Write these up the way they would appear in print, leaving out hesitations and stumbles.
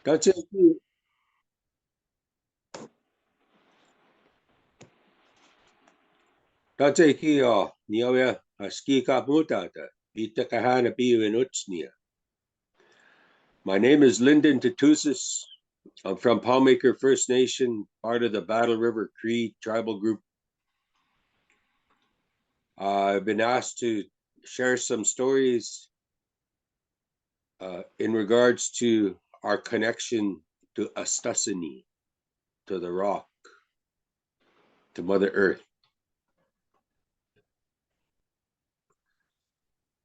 Tatsächlich, tatsächlich ja, niawe askika mutata, itakahana piuinutsnia. My name is Lyndon Tootoosis. I'm from Poundmaker First Nation, part of the Battle River Cree tribal group. I've been asked to share some stories in regards to our connection to Astusini, to the rock, to Mother Earth.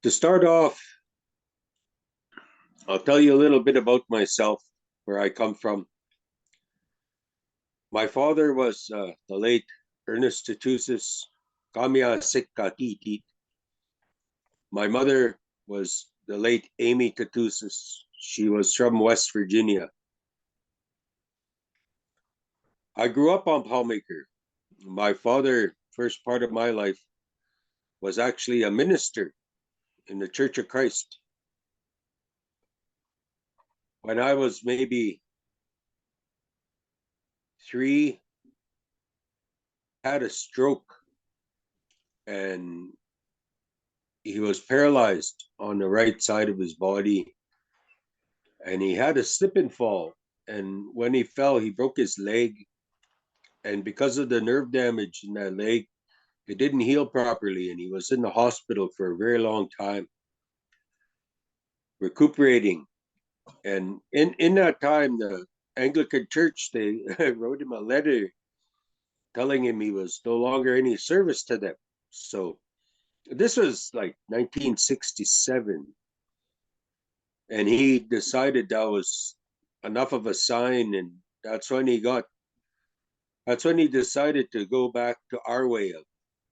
To start off, I'll tell you a little bit about myself, where I come from. My father was the late Ernest Tootoosis, Kamia Sikkatitit. My mother was the late Amy Tootoosis. She was from West Virginia. I grew up on Poundmaker. My father, first part of my life, was actually a minister in the Church of Christ. When I was maybe 3, had a stroke, and he was paralyzed on the right side of his body, and he had a slip and fall. And when he fell, he broke his leg. And because of the nerve damage in that leg, it didn't heal properly. And he was in the hospital for a very long time, recuperating. And in that time, the Anglican Church, they wrote him a letter telling him he was no longer any service to them. So this was like 1967. And he decided that was enough of a sign. And that's when he decided to go back to our way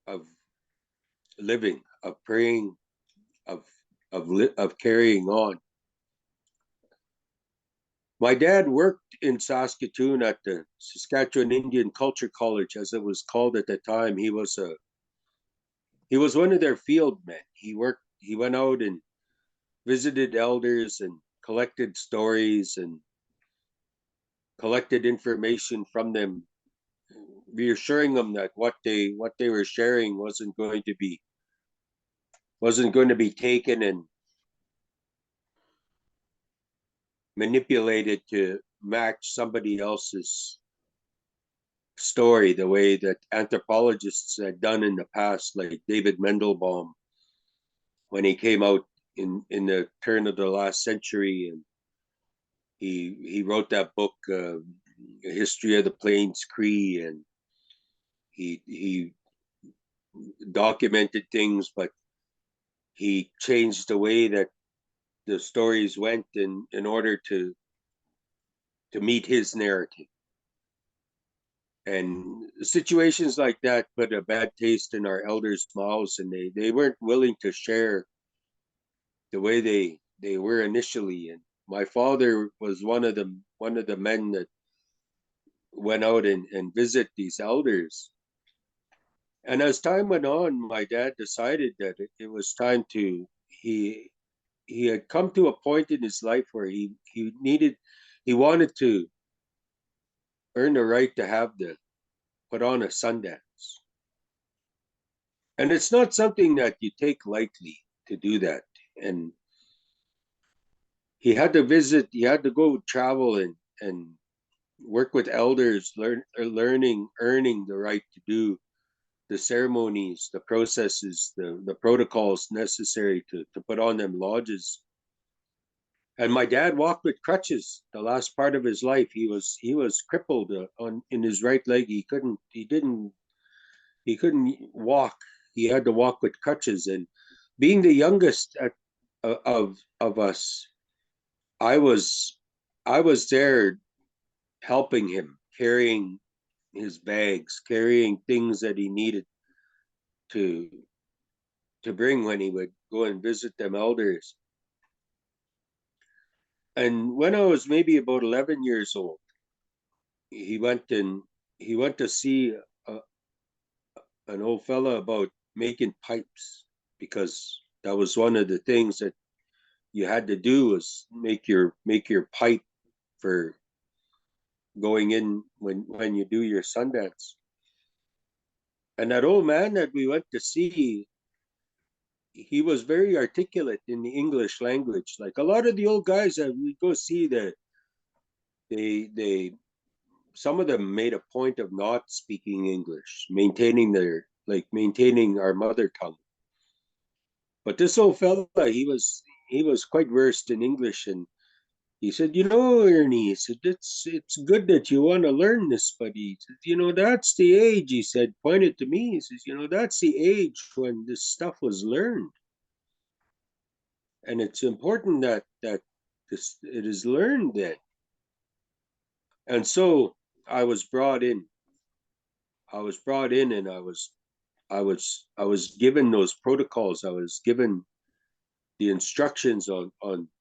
of living, of praying, of of carrying on. My dad worked in Saskatoon at the Saskatchewan Indian Culture College, as it was called at the time. He was one of their field men. He went out and visited elders and collected stories and collected information from them, reassuring them that what they were sharing wasn't going to be taken and manipulated to match somebody else's story, the way that anthropologists had done in the past, like David Mendelbaum, when he came out in the turn of the last century, and he wrote that book, History of the Plains Cree, and he documented things, but he changed the way that the stories went in order to meet his narrative. And situations like that put a bad taste in our elders' mouths, and they weren't willing to share the way they were initially. And my father was one of the men that went out and visit these elders. And as time went on, my dad decided that it was time to he had come to a point in his life where he wanted to earn the right to have the put on a Sundance. And it's not something that you take lightly to do that. And he had to go travel and work with elders, earning the right to do the ceremonies, the processes, the protocols necessary to put on them lodges. And my dad walked with crutches the last part of his life. He was crippled on in his right leg. He couldn't walk. He had to walk with crutches. And being the youngest of us, I was I was there helping him, carrying his bags, carrying things that he needed to bring when he would go and visit them elders. And when I was maybe about 11 years old, he went and he went to see an old fella about making pipes, because that was one of the things that you had to do, was make your pipe for going in when you do your Sundance. And that old man that we went to see, he was very articulate in the English language. Like a lot of the old guys that we go see, that they some of them made a point of not speaking English, maintaining our mother tongue. But this old fella, he was quite versed in English, and he said, Ernie, he said, it's good that you want to learn this, but he said, that's the age. He said, pointed to me. He says, that's the age when this stuff was learned, and it's important that it is learned then. And so I was brought in. I was brought in, and I was given those protocols. I was given the instructions on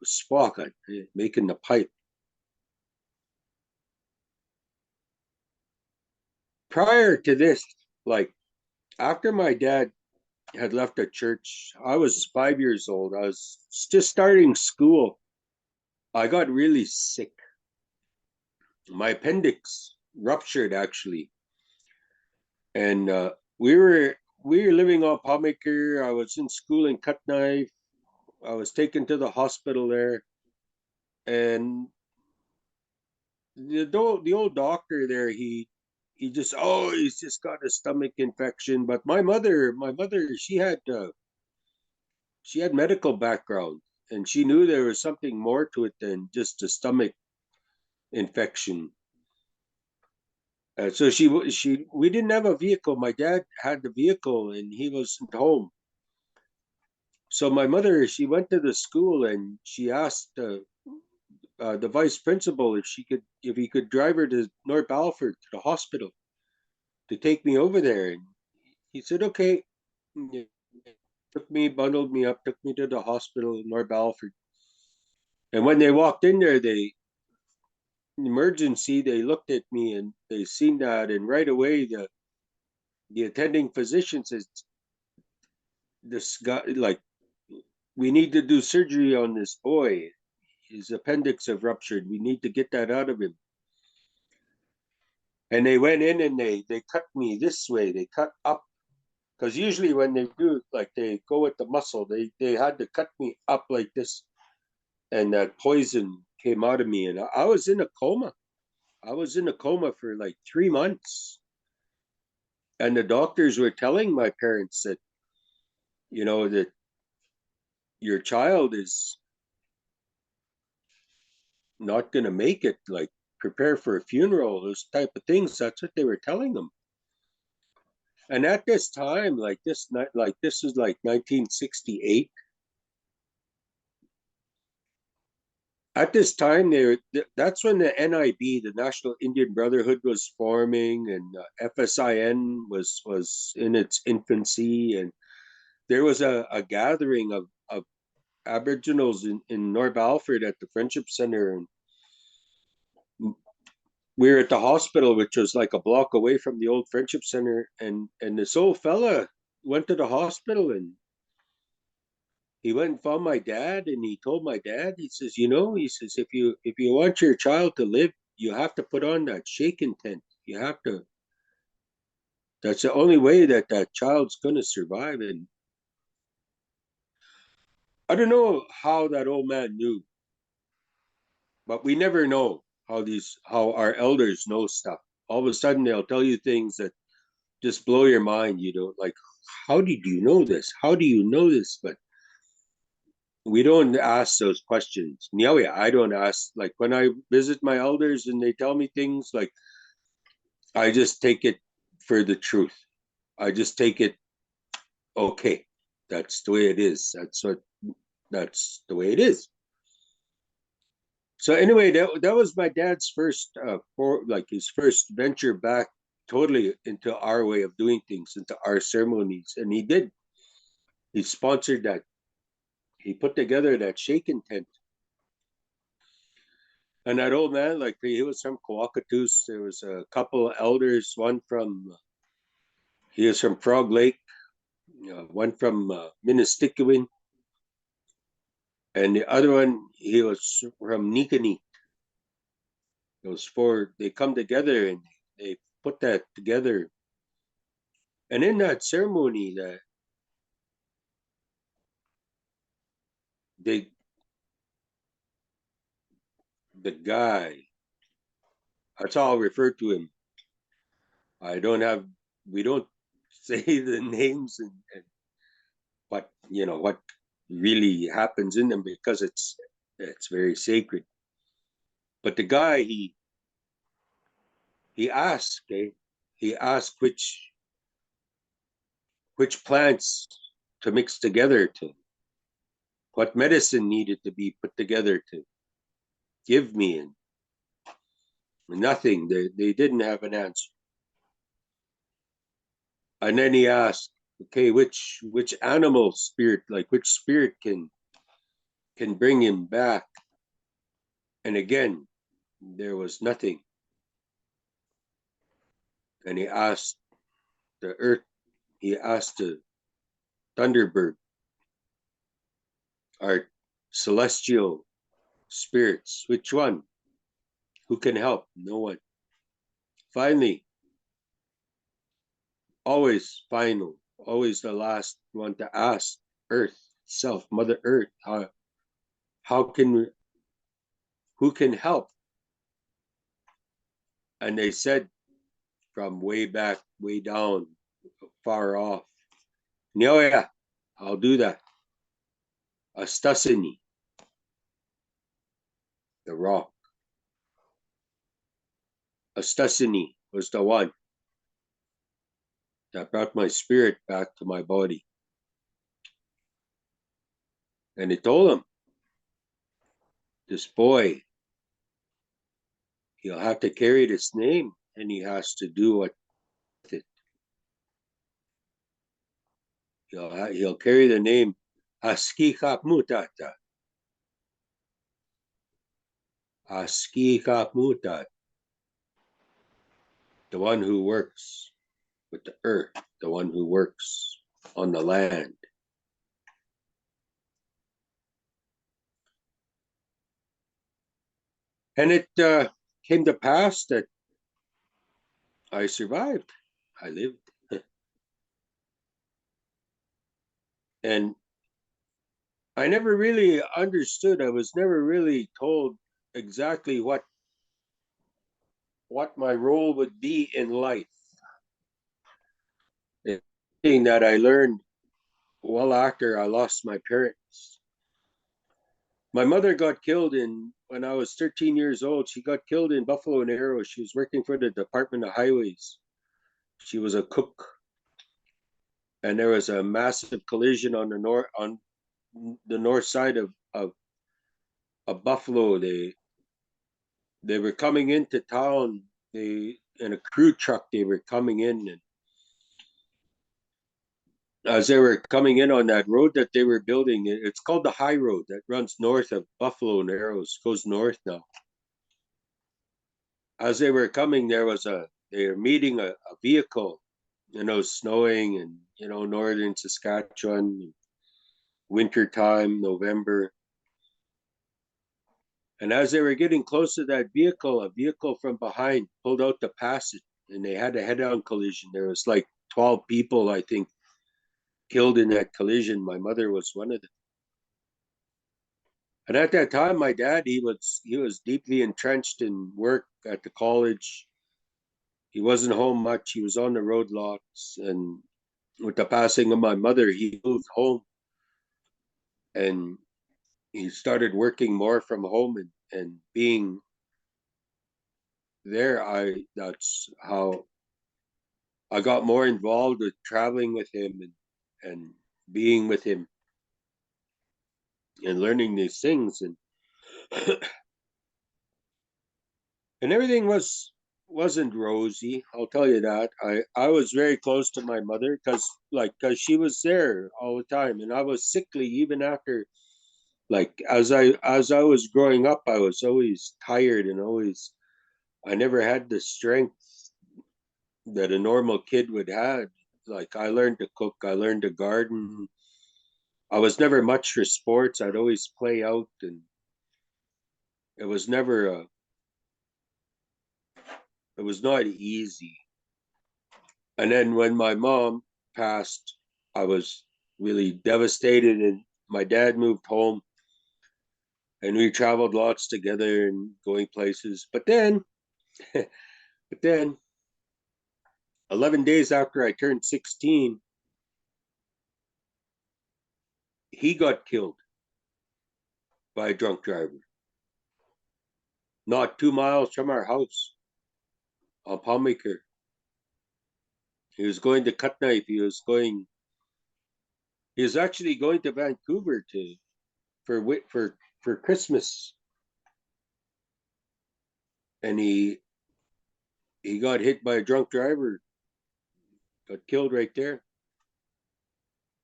Spock, making the pipe. Prior to this, like after my dad had left the church, I was 5 years old. I was just starting school. I got really sick. My appendix ruptured actually, and we were living on Poundmaker. I was in school in Cut Knife. I was taken to the hospital there, and the old doctor there, he just, he's just got a stomach infection. But my mother, she had medical background, and she knew there was something more to it than just a stomach infection. So we didn't have a vehicle. My dad had the vehicle, and he wasn't home. So my mother, she went to the school, and she asked the vice principal if he could drive her to North Balford to the hospital to take me over there. And he said, okay. Took me, bundled me up, took me to the hospital in North Balford. And when they walked in there, emergency, they looked at me and they seen that, and right away the attending physician says, this guy, like, we need to do surgery on this boy. His appendix have ruptured. We need to get that out of him. And they went in and they cut me this way. They cut up, because usually when they do, like, they go with the muscle, they had to cut me up like this, and that poison came out of me, and I was in a coma. I was in a coma for like 3 months, and the doctors were telling my parents that that your child is not going to make it. Like, prepare for a funeral, those type of things. That's what they were telling them. And at this time, this is like 1968. At this time, that's when the NIB, the National Indian Brotherhood, was forming, and FSIN was in its infancy, and there was a gathering of Aboriginals in North Alfred at the Friendship Center, and we were at the hospital, which was like a block away from the old Friendship Center, and this old fella went to the hospital, and he went and found my dad, and he told my dad, he says, he says, if you want your child to live, you have to put on that shaken tent. You have to. That's the only way that child's gonna survive. And I don't know how that old man knew, but we never know how our elders know stuff. All of a sudden, they'll tell you things that just blow your mind. You don't like, how did you know this? How do you know this? But we don't ask those questions. Yeah, I don't ask. Like when I visit my elders and they tell me things, like I just take it for the truth. I just take it, okay. That's the way it is. That's the way it is. So anyway, that was my dad's first his first venture back totally into our way of doing things, into our ceremonies. And he sponsored that. He put together that shaken tent. And that old man, like, he was from Coacatus. There was a couple of elders, he was from Frog Lake, one from Ministicuin, and the other one, he was from Nikani. Those four, they come together and they put that together. And in that ceremony, that they, the guy, that's how I'll refer to him. I don't have, we don't say the names and what, what really happens in them because it's very sacred. But the guy, he asked, okay, he asked which plants to mix together to, what medicine needed to be put together to give me, and nothing. They didn't have an answer. And then he asked, okay, which animal spirit, like which spirit can bring him back? And again, there was nothing. And he asked the earth, he asked the thunderbird, our celestial spirits, which one? Who can help? No one. Finally, always final, always the last one to ask Earth itself, Mother Earth, how can we, who can help? And they said from way back, way down, far off, no, yeah, I'll do that. Astusini, the rock. Astusini was the one that brought my spirit back to my body. And he told him, this boy, he'll have to carry this name and he has to do what it. He'll carry the name Askikap Mutata. Askikap Mutat, the one who works with the earth, the one who works on the land. And it came to pass that I survived. I lived. And I never really understood. I was never really told exactly what my role would be in life. It's something that I learned well after I lost my parents. My mother got killed when I was 13 years old. She got killed in Buffalo and Arrows. She was working for the Department of Highways. She was a cook, and there was a massive collision on the north side of Buffalo. They were coming into town. They in a crew truck. They were coming in, and as they were coming in on that road that they were building, it's called the High Road that runs north of Buffalo and Arrows. Goes north now. As they were coming, they were meeting a vehicle, snowing and northern Saskatchewan, winter time, November. And as they were getting close to that vehicle, a vehicle from behind pulled out to pass it, and they had a head-on collision. There was like 12 people, I think, killed in that collision. My mother was one of them. And at that time, my dad, he was deeply entrenched in work at the college. He wasn't home much. He was on the road lots. And with the passing of my mother, he moved home and he started working more from home and being there. That's how I got more involved with traveling with him and being with him and learning these things and everything wasn't rosy. I'll tell you that. I was very close to my mother because she was there all the time, and I was sickly even after. Like as I was growing up, I was always tired and always I never had the strength that a normal kid would have. Like I learned to cook, I learned to garden. I was never much for sports. I'd always play out, and it was never it was not easy. And then when my mom passed, I was really devastated, and my dad moved home, and we traveled lots together and going places. But then 11 days after I turned 16, he got killed by a drunk driver, not 2 miles from our house on Poundmaker. He was going to cut knife. He was actually going to Vancouver for Christmas, and he got hit by a drunk driver, got killed right there.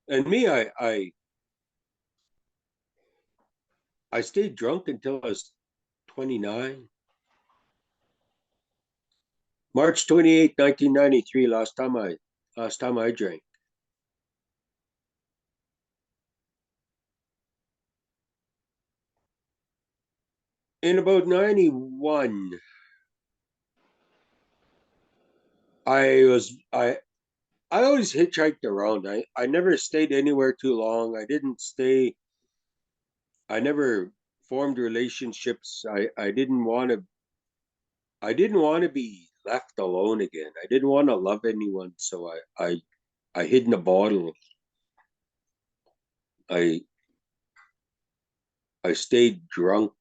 And me, I stayed drunk until I was 29. March 28th, 1993, last time I drank. In about 91, I was I always hitchhiked around. I never stayed anywhere too long. I never formed relationships. I didn't want to be left alone again. I didn't want to love anyone, so I hid in a bottle. I I stayed drunk.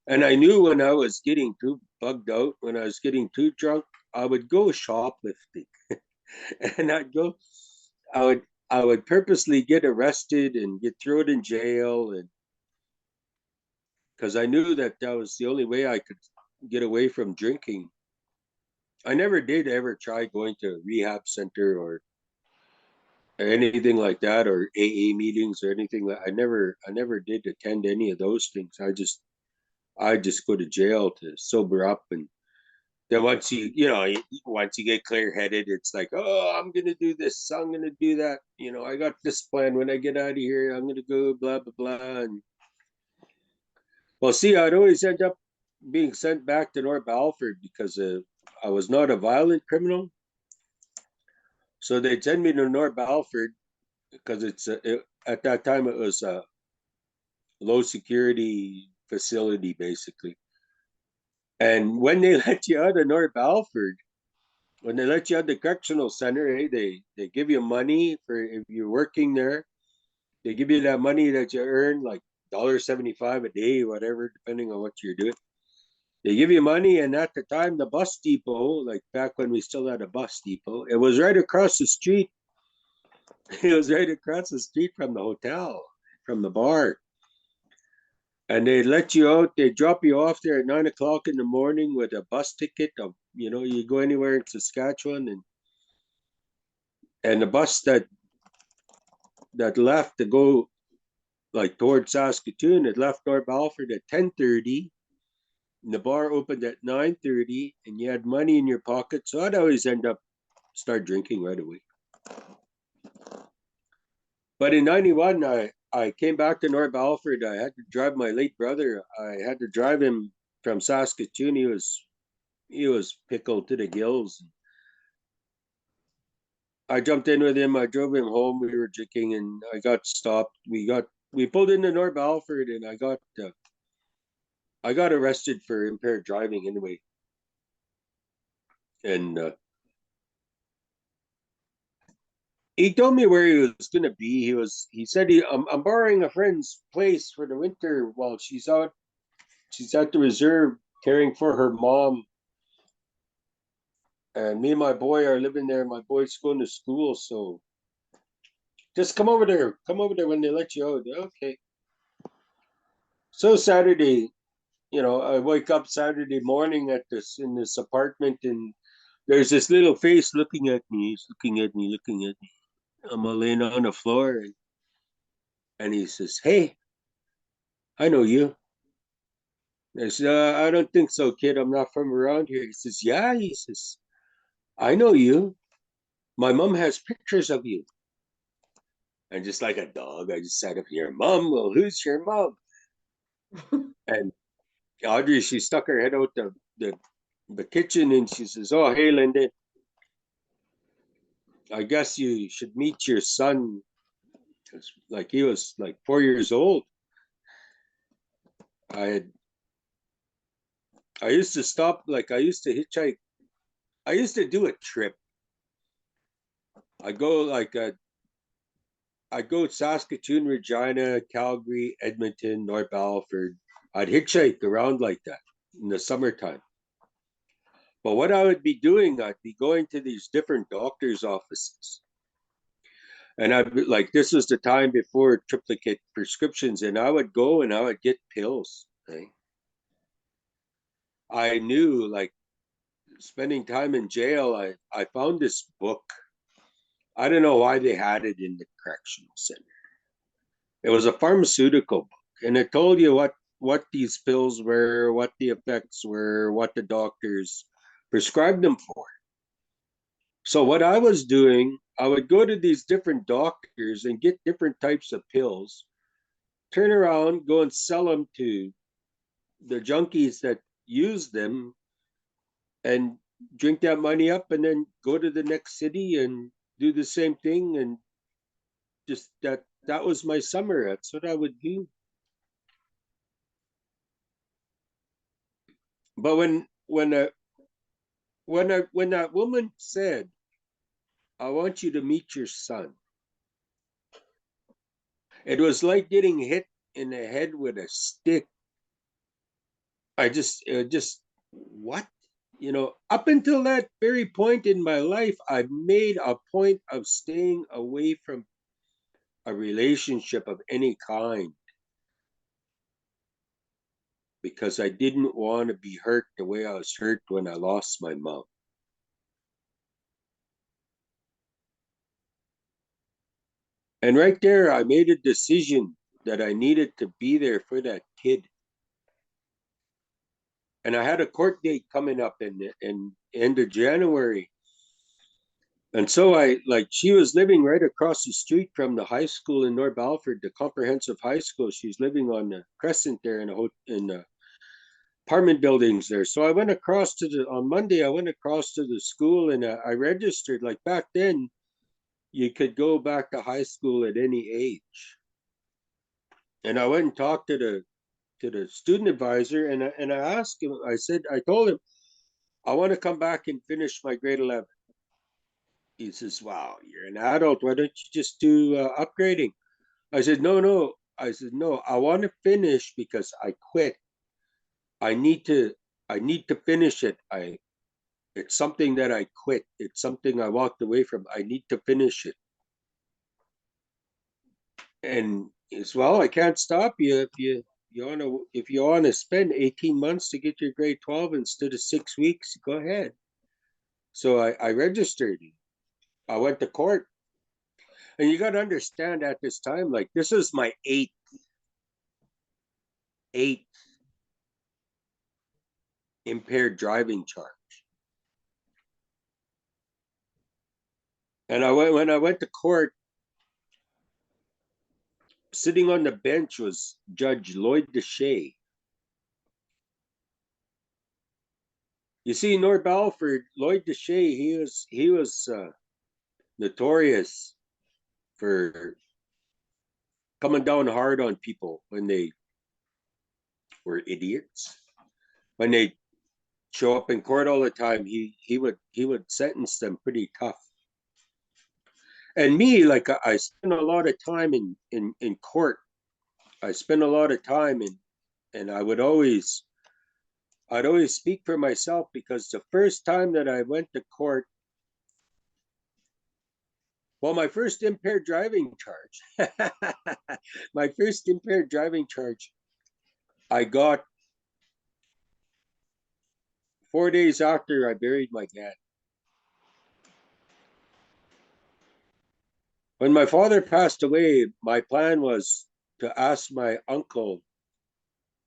And I knew when I was getting too bugged out, when I was getting too drunk, I would go shoplifting. And I would I would purposely get arrested and get thrown in jail, and because I knew that that was the only way I could get away from drinking. I never did ever try going to a rehab center or anything like that, or AA meetings or anything like. I never did attend any of those things. I just go to jail to sober up, and then once you get clear headed, it's like, oh, I'm gonna do this, I'm gonna do that. I got this plan. When I get out of here, I'm gonna go blah blah blah. And well, see, I'd always end up being sent back to North Balford because I was not a violent criminal. So they'd send me to North Balford because at that time it was a low security facility basically. And when they let you out of North Balford, when they let you out the correctional center, they give you money for if you're working there. They give you that money that you earn, like $1.75 a day, whatever, depending on what you're doing. They give you money, and at the time, the bus depot, like back when we still had a bus depot, it was right across the street. It was right across the street from the hotel, from the bar. And they let you out. They drop you off there at 9 o'clock in the morning with a bus ticket. You go anywhere in Saskatchewan, and the bus that left to go like towards Saskatoon, it left North Balford at 10:30. And the bar opened at 9:30, and you had money in your pocket. So I'd always start drinking right away. But in 91, I came back to North Balford. I had to drive my late brother. I had to drive him from Saskatoon. He was pickled to the gills. I jumped in with him. I drove him home. We were drinking, and I got stopped. We pulled into North Balford, and I got arrested for impaired driving anyway. And he told me where he was gonna be. He said I'm borrowing a friend's place for the winter while she's out. She's at the reserve caring for her mom. And me and my boy are living there. My boy's going to school, so just come over there. Come over there when they let you out. Okay. So Saturday, I wake up Saturday morning in this apartment, and there's this little face looking at me. He's looking at me, looking at me. I'm laying on the floor, and he says, "Hey, I know you." I said, "I don't think so, kid. I'm not from around here." He says, "Yeah." He says, "I know you. My mom has pictures of you." And just like a dog, I just sat up here, "Mom, well, who's your mom?" And Audrey, she stuck her head out the the kitchen, and she says, "Oh, hey, Lyndon, I guess you should meet your son." Like he was like 4 years old. I had I used to stop, like I used to hitchhike. I used to do a trip. I go like I go Saskatoon, Regina, Calgary, Edmonton, North Battleford. I'd hitchhike around like that in the summertime. But what I would be doing, I'd be going to these different doctors' offices. And I like this was the time before triplicate prescriptions, and I would go and I would get pills. Right? I knew, like spending time in jail, I found this book. I don't know why they had it in the correctional center. It was a pharmaceutical book, and it told you what these pills were, what the effects were, what the doctors prescribed them for. So what I was doing, I would go to these different doctors and get different types of pills, turn around, go and sell them to the junkies that use them, and drink that money up, and then go to the next city and do the same thing. And just that was my summer. That's what I would do. But when that woman said, "I want you to meet your son," it was like getting hit in the head with a stick. I just what? Up until that very point in my life, I've made a point of staying away from a relationship of any kind because I didn't want to be hurt the way I was hurt when I lost my mom. And right there, I made a decision that I needed to be there for that kid. And I had a court date coming up in end of January. And so she was living right across the street from the high school in North Balford, the comprehensive high school. She's living on the Crescent there in the apartment buildings there. So I went across on Monday, I went across to the school, and I registered. Like back then, you could go back to high school at any age. And I went and talked to the student advisor, and I asked him, I told him, I want to come back and finish my grade 11. He says, "Wow, you're an adult. Why don't you just do upgrading?" I said, "No, no." I said, "No, I want to finish because I quit. I need to, I need to finish it. It's something that I quit. It's something I walked away from. I need to finish it." And as well, I can't stop you if you want to spend 18 months to get your grade 12 instead of 6 weeks. Go ahead. So I registered. I went to court. And you got to understand at this time, like this is my eighth impaired driving charge. And when I went to court, sitting on the bench was Judge Lloyd Deshay. You see, North Balford, Lloyd Deshay, he was notorious for coming down hard on people when they were idiots. When they show up in court all the time, he would sentence them pretty tough. And me, like I spend a lot of time in court. I spend a lot of time and I'd always speak for myself because the first time that I went to court, well, my first impaired driving charge, my first impaired driving charge, I got 4 days after I buried my dad. When my father passed away, my plan was to ask my uncle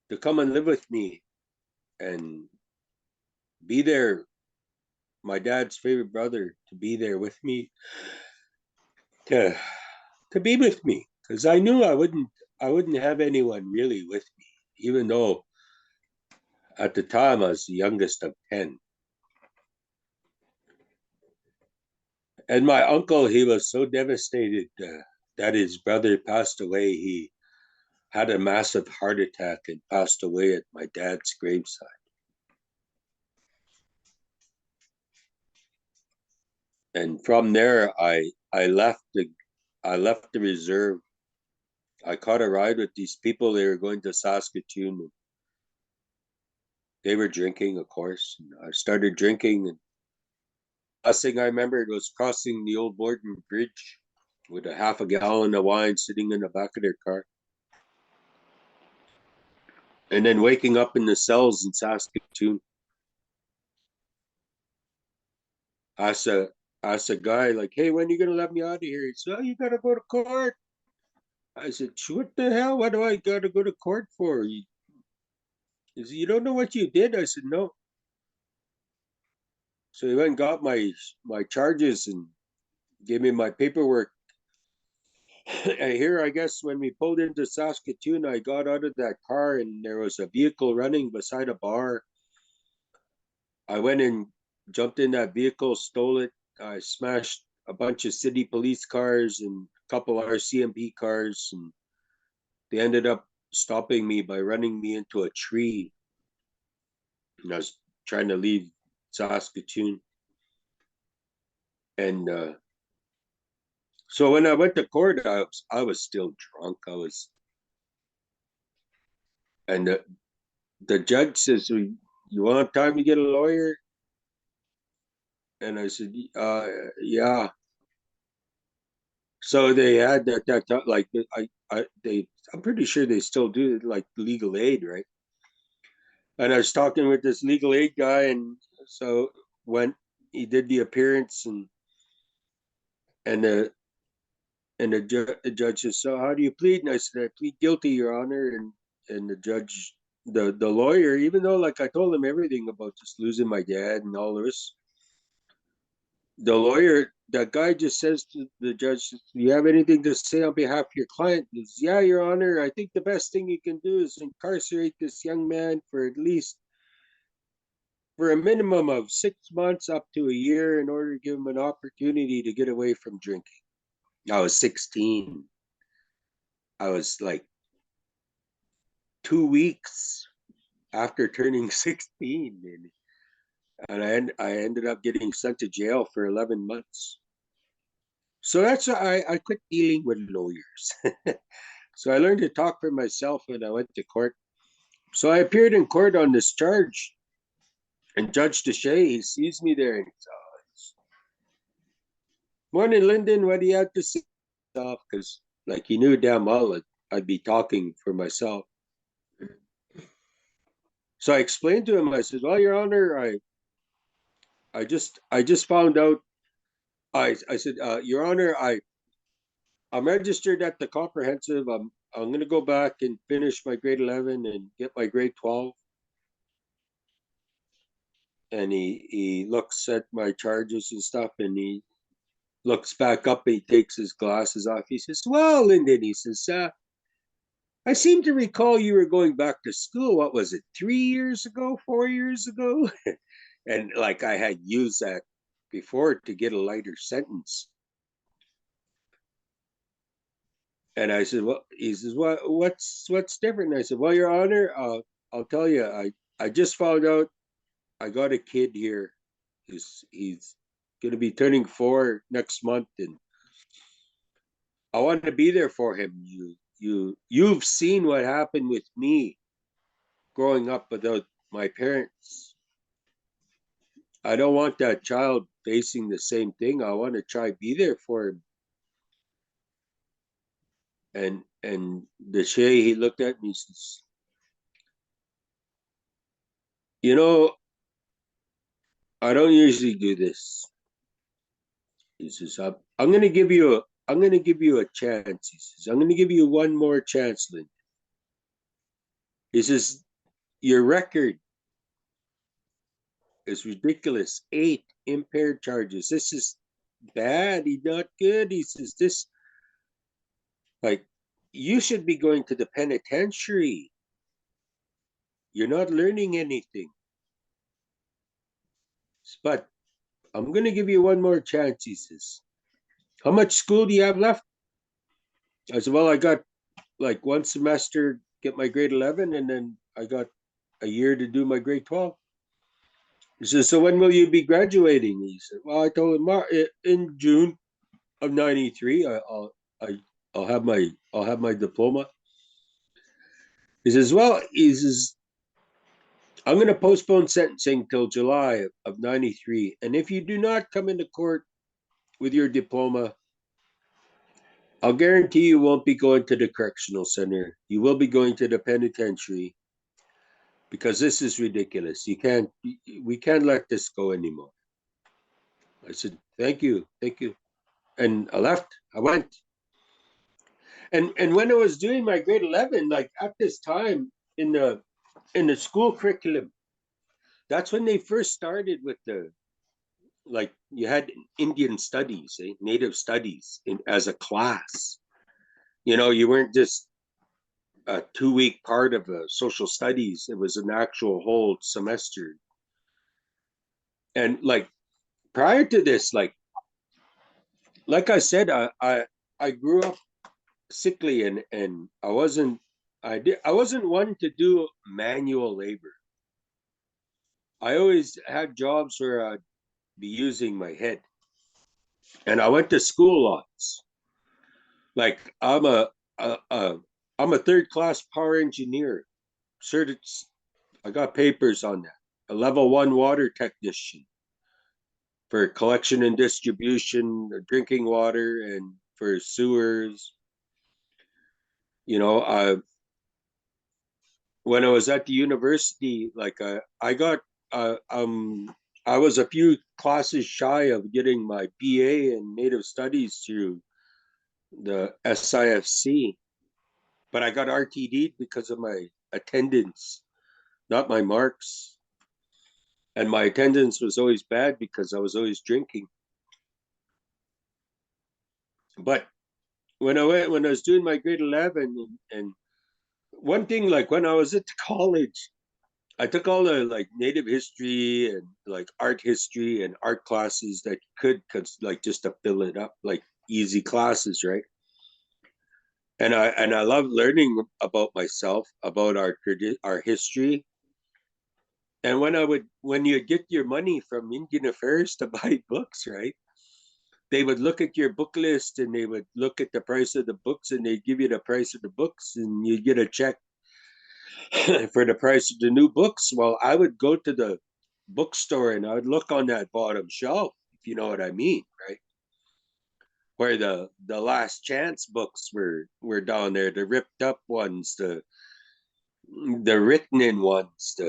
to come and live with me and be there, my dad's favorite brother, to be there with me, to to be with me, because I knew I wouldn't have anyone really with me, even though at the time I was the youngest of 10. And my uncle, he was so devastated that his brother passed away. He had a massive heart attack and passed away at my dad's graveside. And from there, I left the reserve. I caught a ride with these people. They were going to Saskatoon. And they were drinking, of course. And I started drinking, and last thing I remembered was crossing the old Borden Bridge with a half a gallon of wine sitting in the back of their car, and then waking up in the cells in Saskatoon. Asked a asked a guy like, "Hey, when are you gonna let me out of here?" He said, "Oh, you gotta go to court." I said, "What the hell? What do I gotta go to court for?" He said, "You don't know what you did." I said, "No." So he went and got my charges and gave me my paperwork. And here, I guess, when we pulled into Saskatoon, I got out of that car and there was a vehicle running beside a bar. I went and jumped in that vehicle, stole it. I smashed a bunch of city police cars and a couple RCMP cars, and they ended up stopping me by running me into a tree. And I was trying to leave Saskatoon. And so when I went to court, I was still drunk. And the judge says, "So you want time to get a lawyer?" And I said, yeah. So they had that like I'm pretty sure they still do like legal aid, right? And I was talking with this legal aid guy, and so when he did the appearance, and the the judge says, "So how do you plead?" And I said, "I plead guilty, Your Honor." And the judge, the lawyer, even though like I told him everything about just losing my dad and all this, the lawyer, that guy just says to the judge, "Do you have anything to say on behalf of your client?" He says, "Yeah, Your Honor, I think the best thing you can do is incarcerate this young man for at least for a minimum of 6 months up to a year in order to give him an opportunity to get away from drinking." I was 16. I was like 2 weeks after turning 16, and I ended up getting sent to jail for 11 months. So that's why I quit dealing with lawyers. So I learned to talk for myself when I went to court. So I appeared in court on this charge, and Judge Deshay, he sees me there and he says, "Morning, Lyndon, what do you have to say?" Because like he knew damn well I'd be talking for myself. So I explained to him, I said, "Well, Your Honor, I just found out." I said, "Your Honor, I'm registered at the comprehensive. I'm gonna go back and finish my grade 11 and get my grade 12." And he looks at my charges and stuff, and he looks back up. He takes his glasses off. He says, "Well, Lyndon," he says, "I seem to recall you were going back to school. What was it, 3 years ago, 4 years ago?" And like I had used that before to get a lighter sentence. And I said, "Well," he says, what's different?" And I said, "Well, Your Honor, I'll tell you, I just found out I got a kid here. He's going to be turning 4 next month, and I want to be there for him. You've seen what happened with me growing up without my parents. I don't want that child facing the same thing. I want to try be there for him." And the Shay, he looked at me and says, "You know, I don't usually do this." He says, I'm gonna give you a chance." He says, "I'm gonna give you one more chance, Lynn." He says, "Your record is ridiculous. 8 impaired charges. This is bad. He's not good." He says, "This, like, you should be going to the penitentiary. You're not learning anything." But I'm gonna give you one more chance, he says. How much school do you have left? I said, well, I got like one semester, get my grade 11, and then I got a year to do my grade 12. He says, so when will you be graduating? He said, well, I told him in June of '93, I, I'll have my diploma. He says, well, he says, I'm going to postpone sentencing till July of '93, and if you do not come into court with your diploma, I'll guarantee you won't be going to the correctional center. You will be going to the penitentiary because this is ridiculous. We can't let this go anymore. I said, thank you. And I left. I went. And when I was doing my grade 11, like at this time in the school curriculum, that's when they first started with the like you had Indian studies, native studies as a class. You know, you weren't just a 2 week part of a social studies. It was an actual whole semester. And like prior to this, like I said, I grew up sickly and I wasn't one to do manual labor. I always had jobs where I'd be using my head. And I went to school lots. Like a I'm a third class power engineer. Certi- I got papers on that. A level one water technician for collection and distribution of drinking water and for sewers. You know, when I was at the university, I got uh, um I was a few classes shy of getting my BA in Native Studies through the SIFC, but I got RTD'd because of my attendance, not my marks. And my attendance was always bad because I was always drinking. But when I was doing my grade 11 and one thing like when I was at college, I took all the like native history and like art history and art classes that you could cuz like just to fill it up like easy classes, right? And I love learning about myself, about our history. And when you get your money from Indian Affairs to buy books, right? They would look at your book list and they would look at the price of the books and they'd give you the price of the books and you get a check for the price of the new books. Well, I would go to the bookstore and I would look on that bottom shelf, if you know what I mean, right? Where the last chance books were down there, the ripped up ones, the written in ones,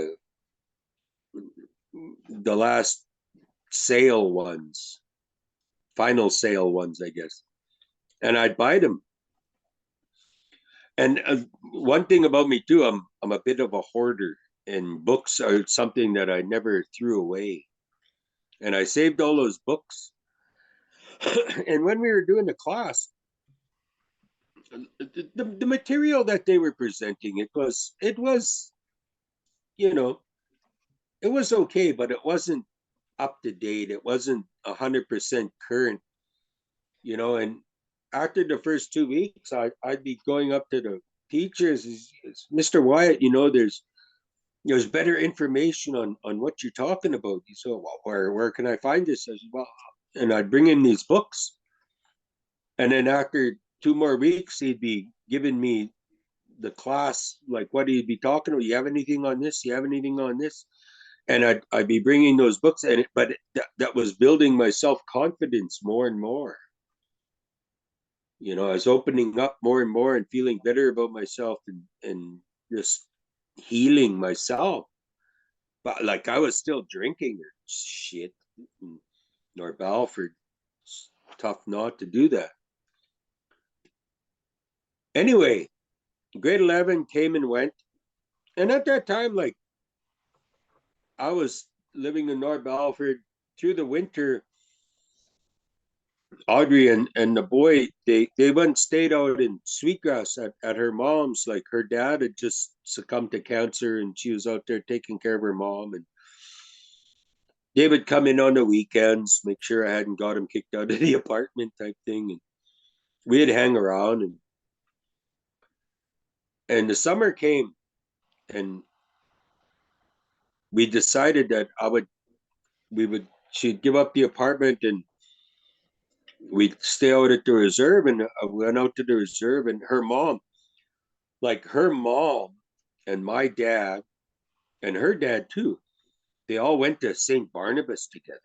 the last sale ones, final sale ones, I guess. And I'd buy them. And one thing about me too, I'm a bit of a hoarder, and books are something that I never threw away. And I saved all those books. And when we were doing the class, the material that they were presenting, it was you know it was okay, but it wasn't up to date. It wasn't 100% current. And after the first 2 weeks, I'd be going up to the teachers, Mr. Wyatt, there's better information on what you're talking about. He said, well, where can I find this? I said, well, and I'd bring in these books. And then after 2 more weeks, he'd be giving me the class, like what he'd be talking about. You have anything on this? You have anything on this? And I'd be bringing those books, but that was building my self confidence more and more. I was opening up more and more and feeling better about myself and just healing myself. But like I was still drinking or shit. North Balford, it's tough not to do that. Anyway, grade 11 came and went. And at that time, like I was living in North Balford through the winter. Audrey and the boy, they went and stayed out in Sweetgrass at her mom's. Like her dad had just succumbed to cancer and she was out there taking care of her mom. And they would come in on the weekends, make sure I hadn't got him kicked out of the apartment type thing. And we'd hang around, and the summer came, and we decided that we would, she'd give up the apartment, and we'd stay out at the reserve. And I went out to the reserve, and her mom and my dad and her dad too, they all went to St. Barnabas together.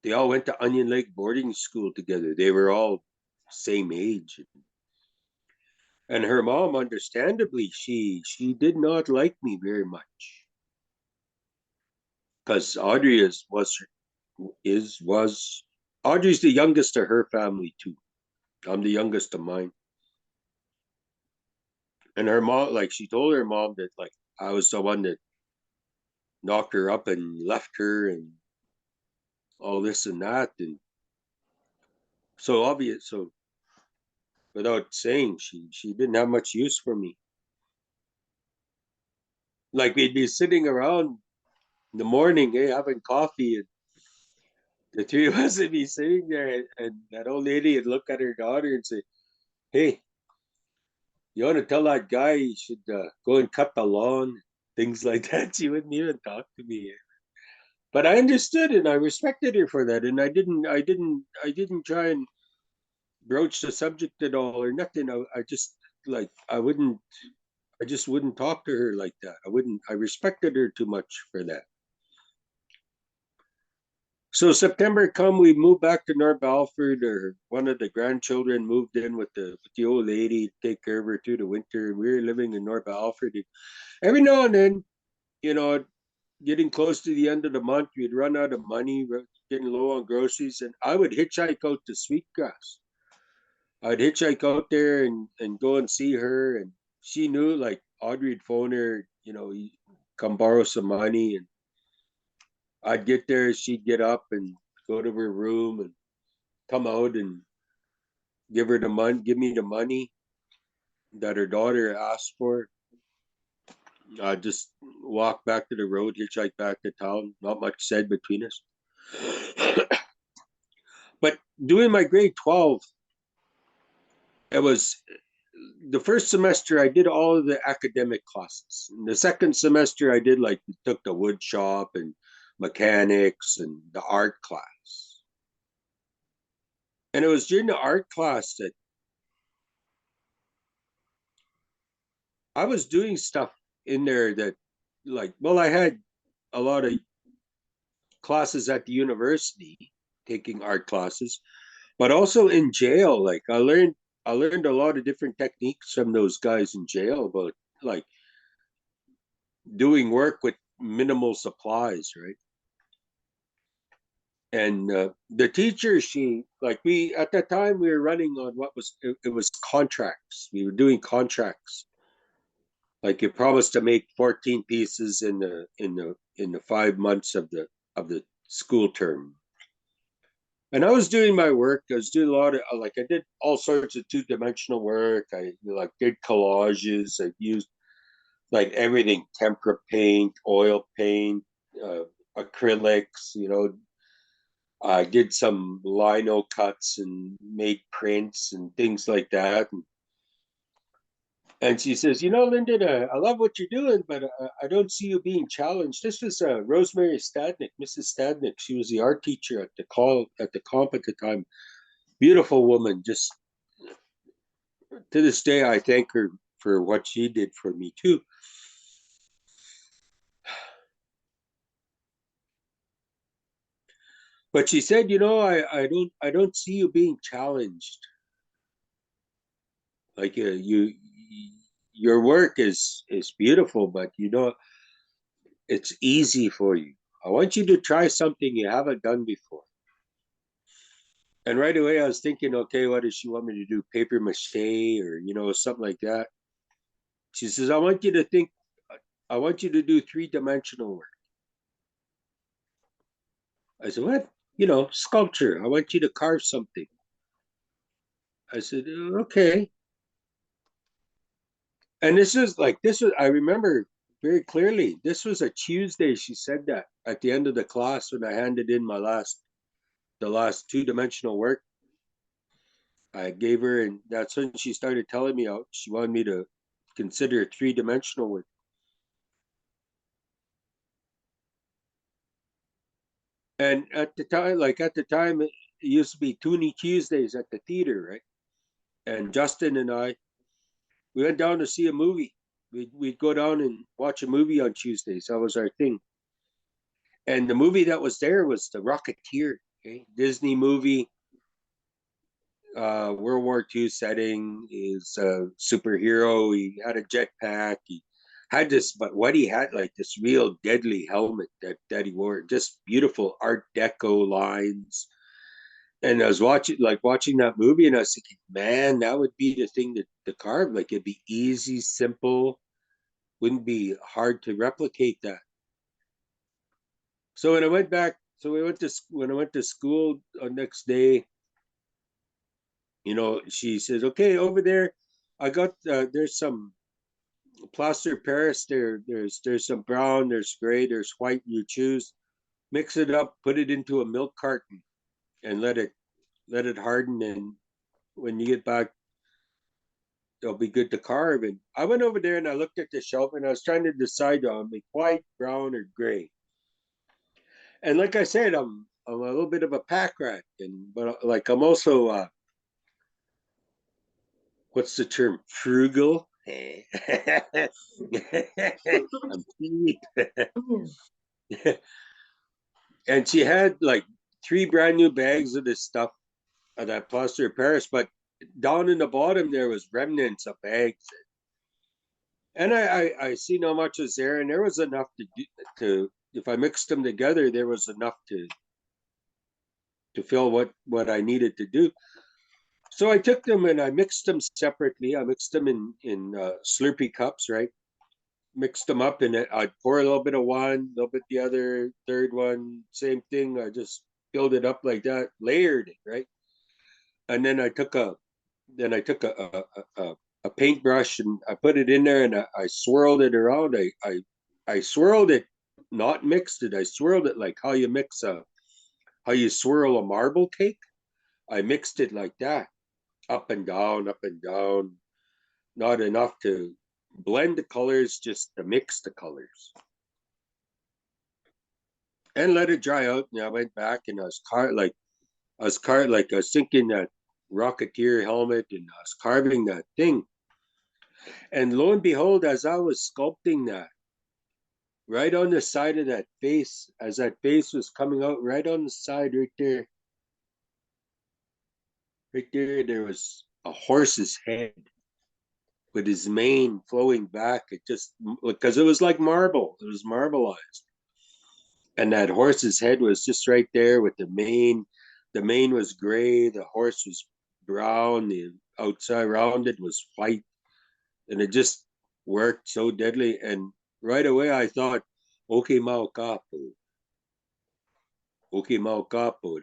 They all went to Onion Lake boarding school together. They were all same age. And her mom, understandably, she did not like me very much, because Audrey was Audrey's the youngest of her family too. I'm the youngest of mine. And her mom, like, she told her mom that, like, I was the one that knocked her up and left her and all this and that. And so obvious, so without saying, she didn't have much use for me. Like, we'd be sitting around in the morning, hey, having coffee, and the three of us would be sitting there, and that old lady would look at her daughter and say, "Hey, you want to tell that guy he should go and cut the lawn?" Things like that. She wouldn't even talk to me, but I understood and I respected her for that, and I didn't try and broach the subject at all or nothing. I just, like, I just wouldn't talk to her like that. I respected her too much for that. So September come, we moved back to North Balford, or one of the grandchildren moved in with the old lady to take care of her through the winter. And we were living in North Balford. And every now and then, you know, getting close to the end of the month, we'd run out of money, getting low on groceries, and I would hitchhike out to Sweetgrass. I'd hitchhike out there and go and see her. And she knew, like, Audrey'd phone her, come borrow some money. And I'd get there, she'd get up and go to her room and come out and give me the money that her daughter asked for. I'd just walk back to the road, hitchhike back to town. Not much said between us. But doing my grade 12, it was the first semester I did all of the academic classes. And the second semester I did, like, we took the wood shop and mechanics and the art class. And it was during the art class that I was doing stuff in there that, like, well, I had a lot of classes at the university, taking art classes, but also in jail. Like, I learned a lot of different techniques from those guys in jail about, like, doing work with minimal supplies, right? And the teacher, she, like, we at that time we were running on it was contracts. We were doing contracts. Like, you promised to make 14 pieces in the 5 months of the school term. And I was doing my work. I was doing a lot of, like, I did all sorts of two-dimensional work. I, like, did collages. I used, like, everything: tempera paint, oil paint, acrylics. I did some lino cuts and made prints and things like that. And she says, Lyndon, I love what you're doing, but I don't see you being challenged. This was Rosemary Stadnick, Mrs. Stadnick. She was the art teacher at the comp at the time. Beautiful woman. Just to this day, I thank her for what she did for me too. But she said, I don't see you being challenged. Like, your work is beautiful, but it's easy for you. I want you to try something you haven't done before. And right away, I was thinking, okay, what does she want me to do? Paper mache, or something like that. She says, I want you to do three-dimensional work. I said, what? Sculpture. I want you to carve something. I said, okay. And this was, I remember very clearly. This was a Tuesday. She said that at the end of the class when I handed in the last two-dimensional work I gave her, and that's when she started telling me how she wanted me to consider three-dimensional work. And at the time, it used to be Toonie Tuesdays at the theater, right? And Justin and I, we went down to see a movie. We'd go down and watch a movie on Tuesdays. That was our thing. And the movie that was there was The Rocketeer, okay? Disney movie, World War II setting. Is a superhero. He had a jetpack. He had this, but what he had, like this real deadly helmet that he wore. Just beautiful Art Deco lines. And I was watching that movie, and I was thinking, man, that would be the thing to carve. Like it'd be easy, simple, wouldn't be hard to replicate that. So when I went back, so we went to when I went to school the next day, she says, "Okay, over there, I got there's some plaster Paris there. There's some brown, there's gray, there's white. You choose, mix it up, put it into a milk carton, and let it harden. And when you get back, it'll be good to carve." And I went over there and I looked at the shelf and I was trying to decide on like white, brown, or gray. And like I said, I'm a little bit of a pack rat, but like I'm also what's the term? Frugal. I'm cheap. And she had like three brand new bags of this stuff of that plaster of Paris, but down in the bottom there was remnants of bags. And I seen how much was there, and there was enough to if I mixed them together, there was enough to fill what I needed to do. So I took them and I mixed them separately. I mixed them in Slurpee cups, right? Mixed them up, and I'd pour a little bit of one, a little bit the other, third one, same thing. I just filled it up like that, layered it, right? And then I took a paintbrush and I put it in there and I swirled it around. I swirled it, not mixed it. I swirled it like how you swirl a marble cake. I mixed it like that, up and down. Not enough to blend the colors, just to mix the colors. And let it dry out. And I went back and I was thinking that Rocketeer helmet, and I was carving that thing. And lo and behold, as I was sculpting that, right on the side of that face, as that face was coming out, right on the side, right there, there was a horse's head with his mane flowing back. It just, because it was like marble, it was marbleized. And that horse's head was just right there with the mane. The mane was gray, the horse was brown, the outside around it was white, and it just worked so deadly. And right away I thought, okay, Mau Capo. Okay, Mau Capo.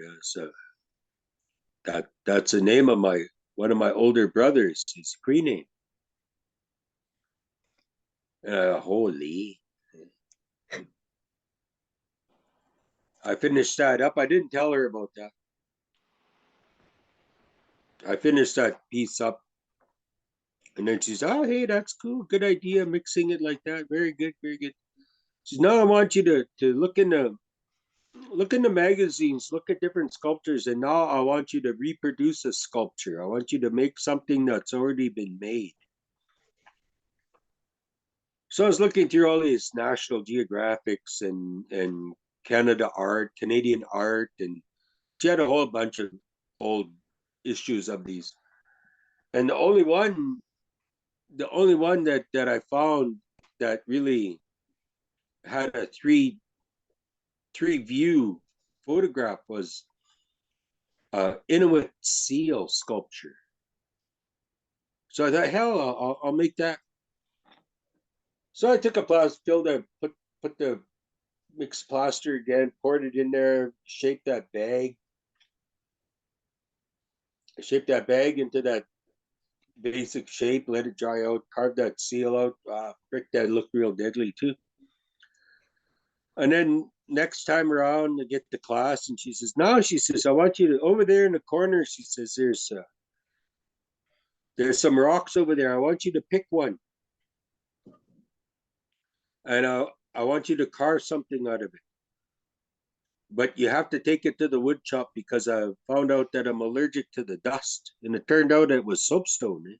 That's the name of my one of my older brothers. His Cree name. Holy. I finished that up. I didn't tell her about that. I finished that piece up, and then she's, "Oh, hey, that's cool. Good idea, mixing it like that. Very good, very good." She's, "Now I want you to look in the magazines, look at different sculptures, and now I want you to reproduce a sculpture. I want you to make something that's already been made." So I was looking through all these National Geographics and Canadian art, and she had a whole bunch of old issues of these. And the only one that I found that really had a three view photograph was Inuit seal sculpture. So I thought, hell, I'll make that. So I took a plaster, put the mixed plaster again, poured it in there, shaped that bag. I shaped that bag into basic shape, let it dry out, carve that seal out. Frick, that looked real deadly too. And then next time around, I get to class, and she says, "Now," she says, "I want you to over there in the corner." She says, "There's some rocks over there. I want you to pick one, and I want you to carve something out of it. But you have to take it to the wood shop because I found out that I'm allergic to the dust." And it turned out it was soapstone.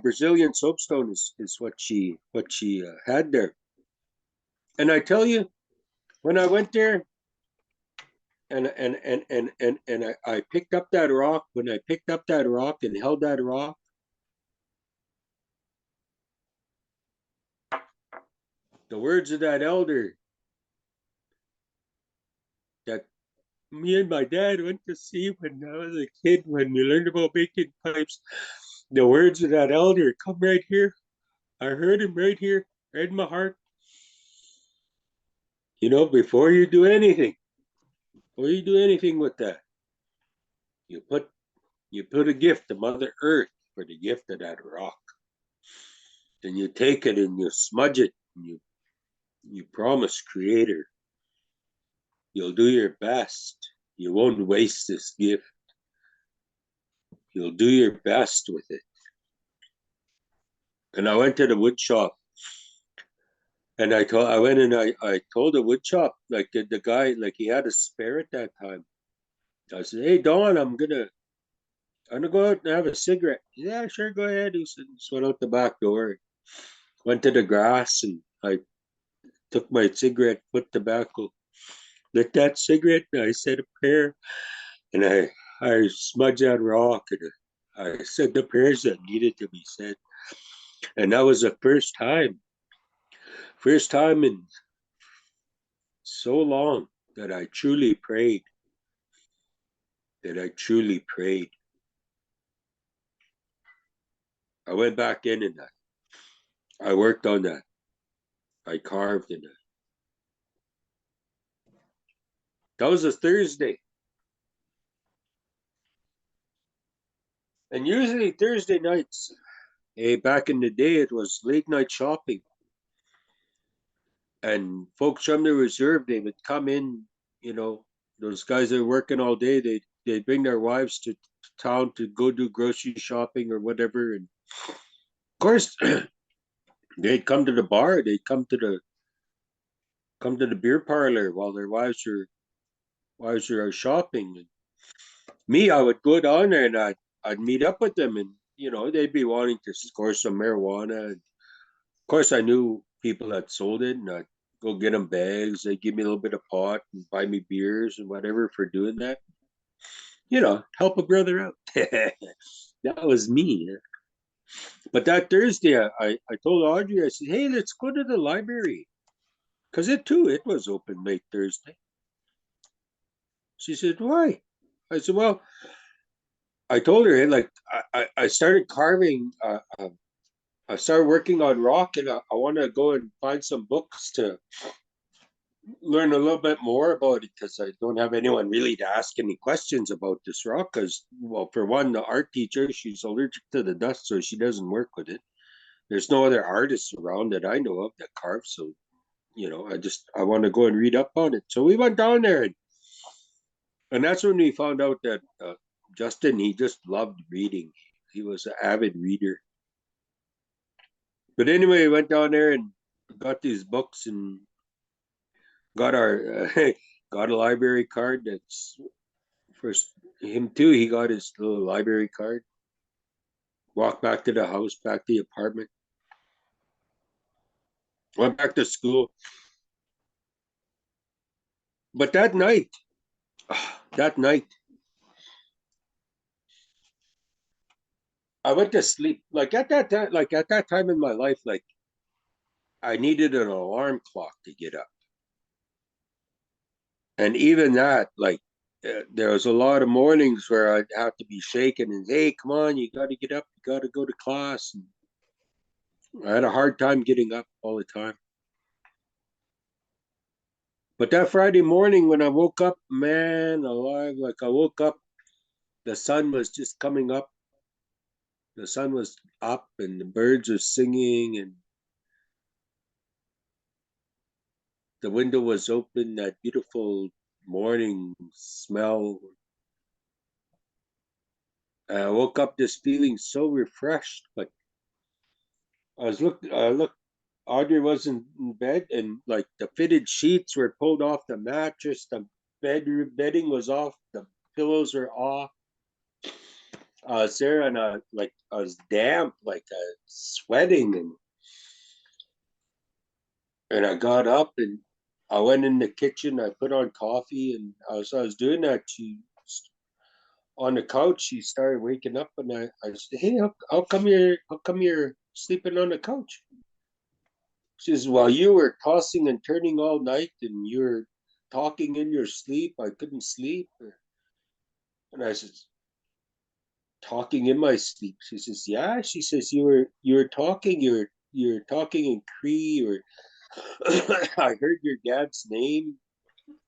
Brazilian soapstone is what she had there. And I tell you, when I went there and I picked up that rock, when I picked up that rock and held that rock, the words of that elder that me and my dad went to see when I was a kid, when we learned about making pipes, the words of that elder come right here. I heard him right here, right in my heart. Before you do anything with that, you put you put a gift to Mother Earth for the gift of that rock. Then you take it and you smudge it and you promise Creator you'll do your best. You won't waste this gift. You'll do your best with it. And I went to the wood shop and I went and I told the wood shop, like the guy, like he had a spare at that time. I said, "Hey Don, I'm gonna go out and have a cigarette." "Yeah, sure, go ahead." He said, just went out the back door, went to the grass, and I took my cigarette, put tobacco, lit that cigarette, and I said a prayer, and I smudged that rock, and I said the prayers that needed to be said. And that was the first time in so long that I truly prayed, that I truly prayed. I went back in and I worked on that. I carved in that. That was a Thursday. And usually Thursday nights, back in the day, it was late night shopping. And folks from the reserve, they would come in, you know, those guys that are working all day, they'd bring their wives to town to go do grocery shopping or whatever. And of course, they'd come to the bar, they'd come to the beer parlor while their wives are shopping. And me, I would go down there and I'd meet up with them, and they'd be wanting to score some marijuana. And of course, I knew people that sold it, and I'd go get them bags. They'd give me a little bit of pot and buy me beers and whatever for doing that. Help a brother out. That was me. But that Thursday, I told Audrey, I said, "Hey, let's go to the library." Because it was open late Thursday. She said, "Why?" I said, "Well," I told her, like, I started carving, I started working on rock, and I want to go and find some books to learn a little bit more about it because I don't have anyone really to ask any questions about this rock. Because, well, for one, the art teacher, she's allergic to the dust, so she doesn't work with it. There's no other artists around that I know of that carve, so I want to go and read up on it. So we went down there, and that's when we found out that Justin, he just loved reading. He was an avid reader. But anyway, we went down there and got these books and got our got a library card. That's for him too. He got his little library card. Walked back to the house, back to the apartment. Went back to school. But that night, I went to sleep. Like at that time in my life, like I needed an alarm clock to get up. And even that, like, there was a lot of mornings where I'd have to be shaken and, "Hey, come on, you got to get up, you got to go to class." And I had a hard time getting up all the time. But that Friday morning when I woke up, man alive, like I woke up, the sun was just coming up. The sun was up and the birds were singing and the window was open, that beautiful morning smell. I woke up just feeling so refreshed, but I looked, Audrey wasn't in bed and like the fitted sheets were pulled off the mattress, the bedding was off, the pillows were off. Sarah and like I was damp, like sweating, and I got up and I went in the kitchen. I put on coffee, and I was doing that. She on the couch. She started waking up, and I said, "Hey, how come you're sleeping on the couch?" She says, "While you were tossing and turning all night, and you're talking in your sleep, I couldn't sleep." And I said, "Talking in my sleep?" She says, "Yeah." She says, you were talking. You're talking in Cree, or I heard your dad's name,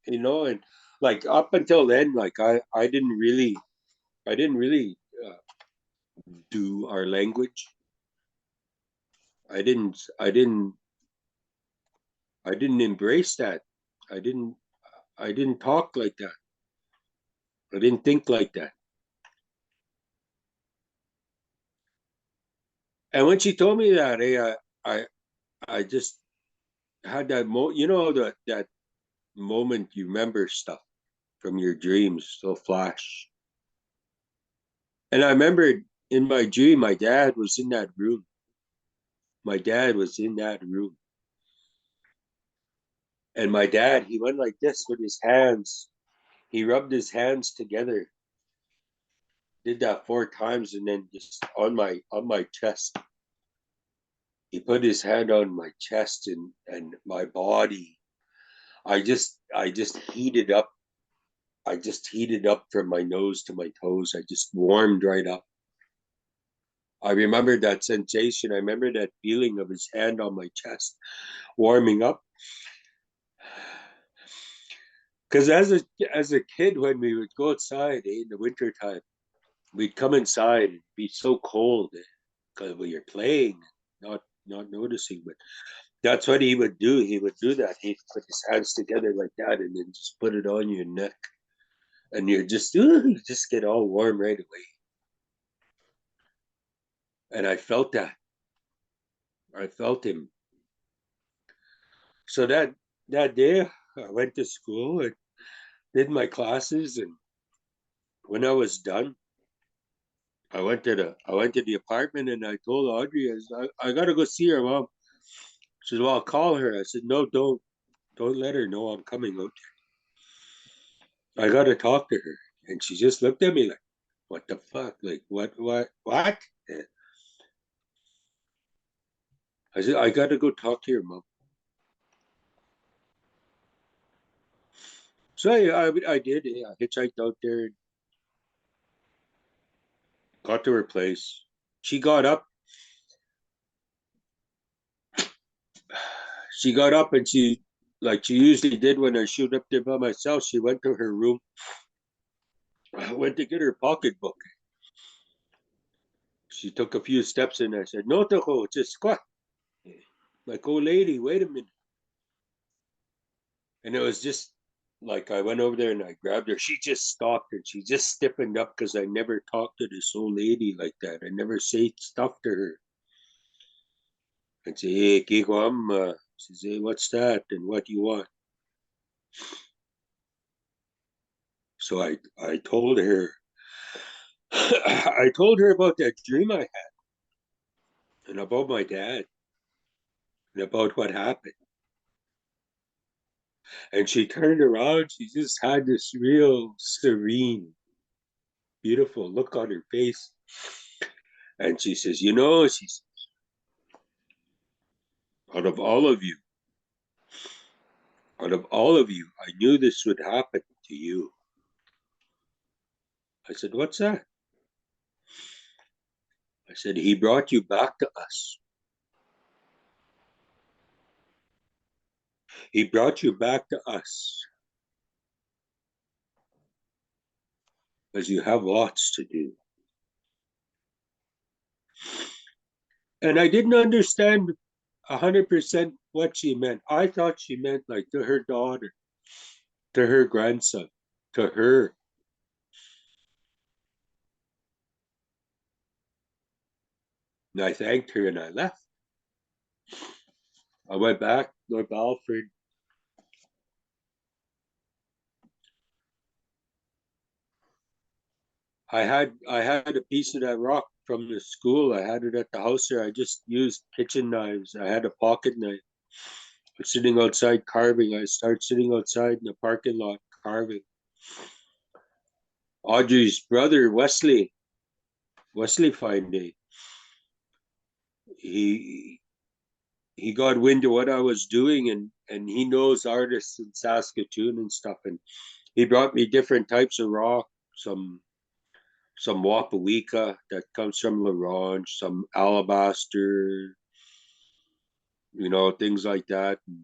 and like up until then, like I didn't really uh, do our language. I didn't I didn't embrace that. I didn't I didn't talk like that. I didn't think like that. And when she told me that, I I just had that that moment you remember stuff from your dreams, so flash. And I remembered in my dream, my dad was in that room. My dad was in that room. And my dad, he went like this with his hands. He rubbed his hands together, did that 4 times, and then just on my chest. He put his hand on my chest and my body. I just heated up. I just heated up from my nose to my toes. I just warmed right up. I remember that sensation. I remember that feeling of his hand on my chest warming up. Because as a kid, when we would go outside in the winter time, we'd come inside and be so cold because we were playing, not noticing. But that's what he would do. He would do that. He'd put his hands together like that and then just put it on your neck, and you just get all warm right away. And I felt that. I felt him. So that day, I went to school and did my classes, and when I was done, I went to the apartment and I told Audrey, I gotta go see her mom. She said, "Well, I'll call her." I said, "No, don't let her know I'm coming out. I gotta talk to her." And she just looked at me like, "What the fuck? Like what?" I said, "I gotta go talk to your mom." So I did. I hitchhiked out there, got to her place. She got up. She got up and like she usually did when I showed up there by myself. She went to her room. I went to get her pocketbook. She took a few steps and I said, "No, Toko, just squat." Like, "Oh, lady, wait a minute." And it was just like I went over there and I grabbed her. She just stopped and she just stiffened up because I never talked to this old lady like that. I never say stuff to her. I'd say, "Hey, Kiko, she says, "Hey, what's that? And what do you want?" So I told her, I told her about that dream I had and about my dad and about what happened. And she turned around. She just had this real serene, beautiful look on her face. And she says, she's out of all of you, out of all of you, I knew this would happen to you. I said, "What's that?" I said, "He brought you back to us. He brought you back to us because you have lots to do." And I didn't understand 100% what she meant. I thought she meant like to her daughter, to her grandson, to her. And I thanked her and I left. I went back, North Alfred. I had a piece of that rock from the school. I had it at the house here. I just used kitchen knives. I had a pocket knife. I was sitting outside carving. I started sitting outside in the parking lot carving. Audrey's brother, Wesley Fine Day, he he got wind of what I was doing, and he knows artists in Saskatoon and stuff, and he brought me different types of rock, some some Wapawika that comes from La Ronge, some alabaster, things like that. And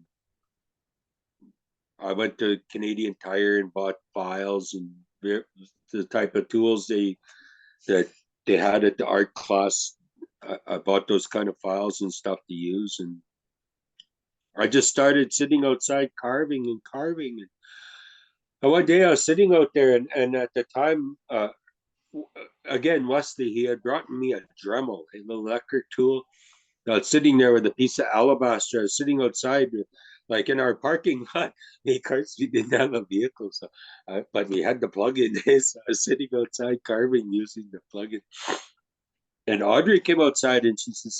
I went to Canadian Tire and bought files and the type of tools that they had at the art class. I bought those kind of files and stuff to use, and I just started sitting outside carving and carving. And one day I was sitting out there, and at the time, again, Wesley, he had brought me a Dremel, a little electric tool. I was sitting there with a piece of alabaster. I was sitting outside, like in our parking lot, because we didn't have a vehicle, so but we had the plug-in. So I was sitting outside carving using the plug-in. And Audrey came outside and she says,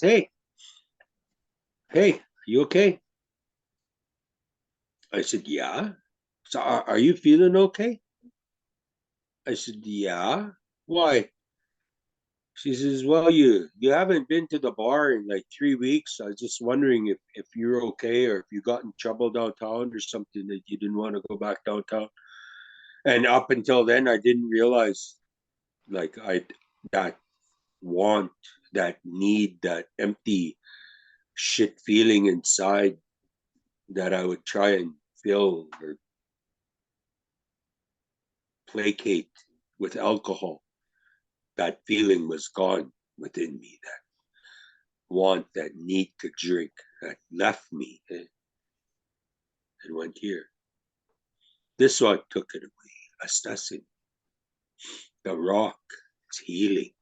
"Hey, you okay?" I said, "Yeah." So are you feeling okay? I said, "Yeah." Why? She says, "Well, you haven't been to the bar in like 3 weeks. I was just wondering if you're okay or if you got in trouble downtown or something that you didn't want to go back downtown." And up until then, I didn't realize like I that want, that need, that empty shit feeling inside that I would try and fill or placate with alcohol. That feeling was gone within me. That want, that need to drink, that left me and went here. This one took it away. Astusini, the rock, it's healing.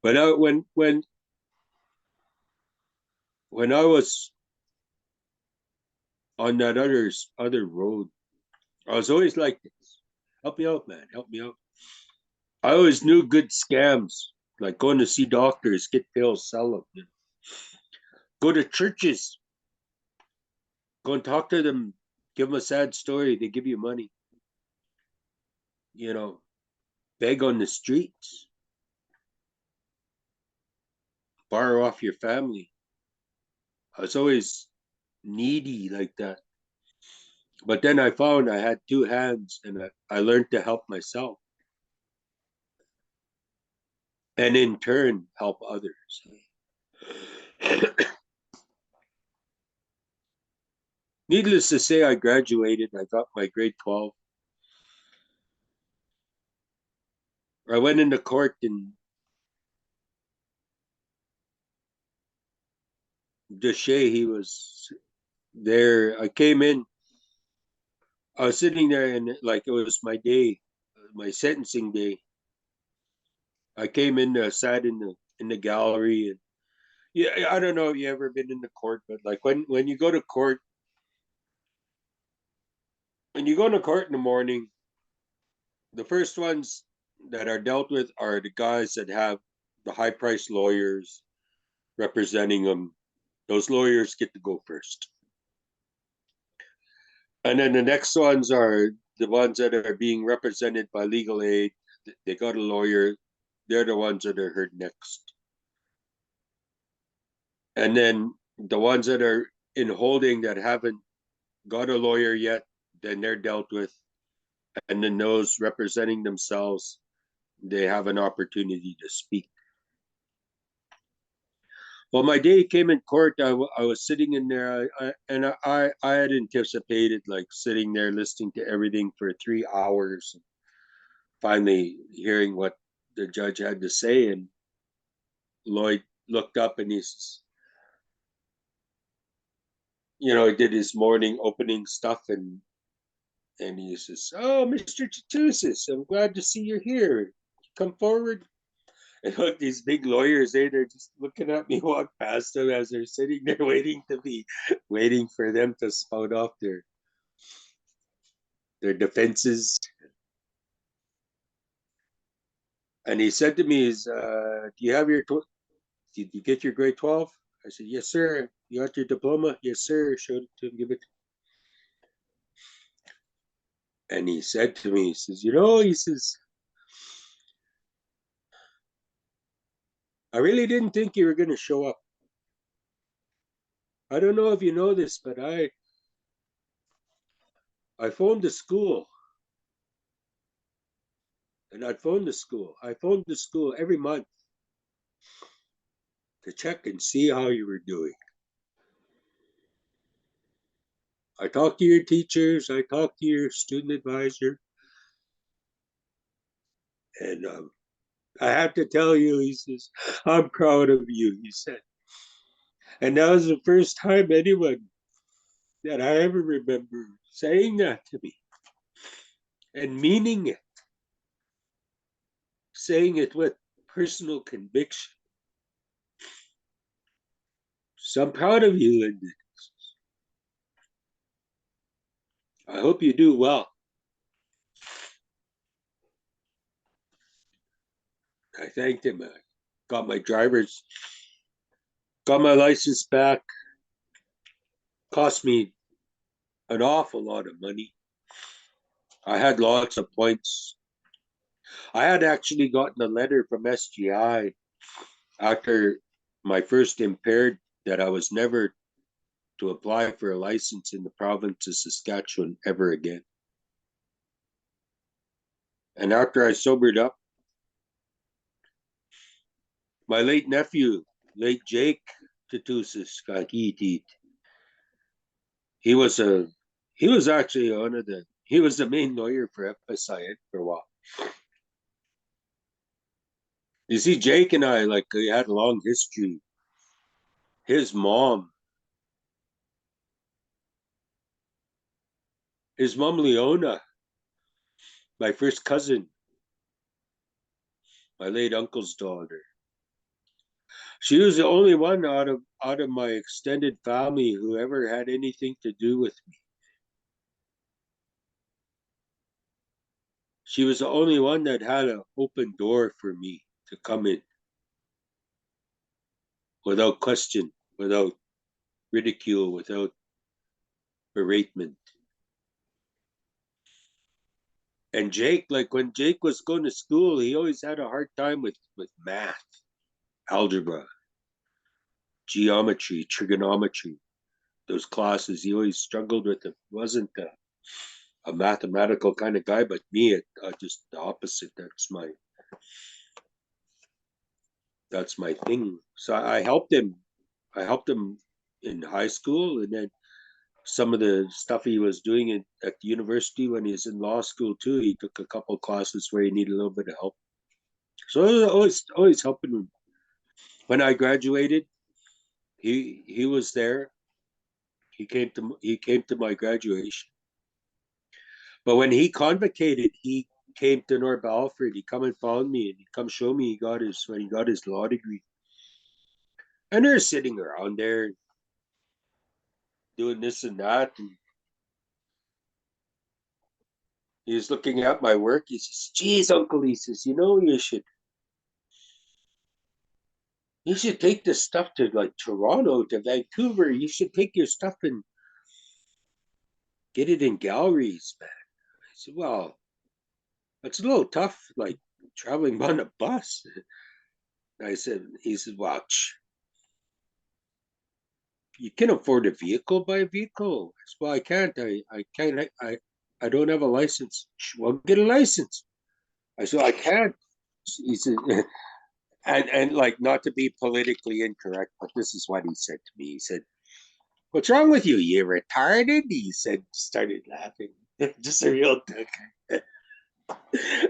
But when I was on that other road, I was always like this. Help me out, man. Help me out. I always knew good scams, like going to see doctors, get pills, sell them. Go to churches, go and talk to them, give them a sad story. They give you money. You know, beg on the streets, borrow off your family. I was always needy like that. But then I found I had two hands and I learned to help myself and in turn help others. Needless to say, I graduated. I got my grade 12. I went into court and Deshay, he was there. I came in, I was sitting there and like it was my day, my sentencing day. I came in, sat in the gallery, and yeah, I don't know if you ever been in the court, but like when you go to court, when you go to court in the morning, the first ones that are dealt with are the guys that have the high priced lawyers representing them. Those lawyers get to go first. And then the next ones are the ones that are being represented by legal aid. They got a lawyer. They're the ones that are heard next. And then the ones that are in holding that haven't got a lawyer yet, then they're dealt with. And then those representing themselves, they have an opportunity to speak. Well, my day came in court. I was sitting in there, and I had anticipated like sitting there listening to everything for 3 hours. finally hearing what the judge had to say, and Lloyd looked up and he says, he did his morning opening stuff, and he says, "Oh, Mr. Tootoosis, I'm glad to see you're here. Come forward." And look, these big lawyers, they're just looking at me walk past them as they're sitting there waiting for them to spout off their defenses. And he said to me, "Do you have did you get your grade 12?" I said, "Yes, sir." "You got your diploma?" "Yes, sir." Showed it to him, give it. And he said to me, he says, he says, "I really didn't think you were going to show up. I don't know if you know this, but I phoned the school, and I phoned the school every month to check and see how you were doing. I talked to your teachers, I talked to your student advisor, and I have to tell you," he says, "I'm proud of you," he said. And that was the first time anyone that I ever remember saying that to me and meaning it, saying it with personal conviction. So I'm proud of you, Lyndon. I hope you do well. I thanked him. I got my driver's, got my license back. Cost me an awful lot of money. I had lots of points. I had actually gotten a letter from SGI after my first impaired that I was never to apply for a license in the province of Saskatchewan ever again. And after I sobered up, my late nephew, late Jake Tootoosis, got eat. He was a he was actually he was the main lawyer for FSIN for a while. You see, Jake and I, like, we had a long history. His mom, his mom Leona, my first cousin, my late uncle's daughter. She was the only one out of my extended family who ever had anything to do with me. She was the only one that had an open door for me to come in without question, without ridicule, without beratement. And Jake, like when Jake was going to school, he always had a hard time with math, algebra, geometry, trigonometry. Those classes, he always struggled with them. He wasn't a mathematical kind of guy, but me, just the opposite. That's my thing. So I helped him. I helped him in high school, and then some of the stuff he was doing at the university when he was in law school too. He took a couple of classes where he needed a little bit of help. So I was always helping him. When I graduated, he was there. He came to my graduation. But when he convocated, he came to North Alfred. He come and found me, and he come show me when he got his law degree. And they're sitting around there doing this and that. And he was looking at my work. He says, "Geez, Uncle," he says, you should take this stuff to like Toronto, to Vancouver. You should take your stuff and get it in galleries, man." I said, "Well, that's a little tough, like traveling on a bus." He said, "Well, you can afford a vehicle, buy a vehicle." I said, "Well, I can't. I can't. I don't have a license." "Well, get a license." I said, "I can't." He said, and like, not to be politically incorrect, but this is what he said to me. He said, "What's wrong with you? You retarded?" He said, started laughing. Just a real dick.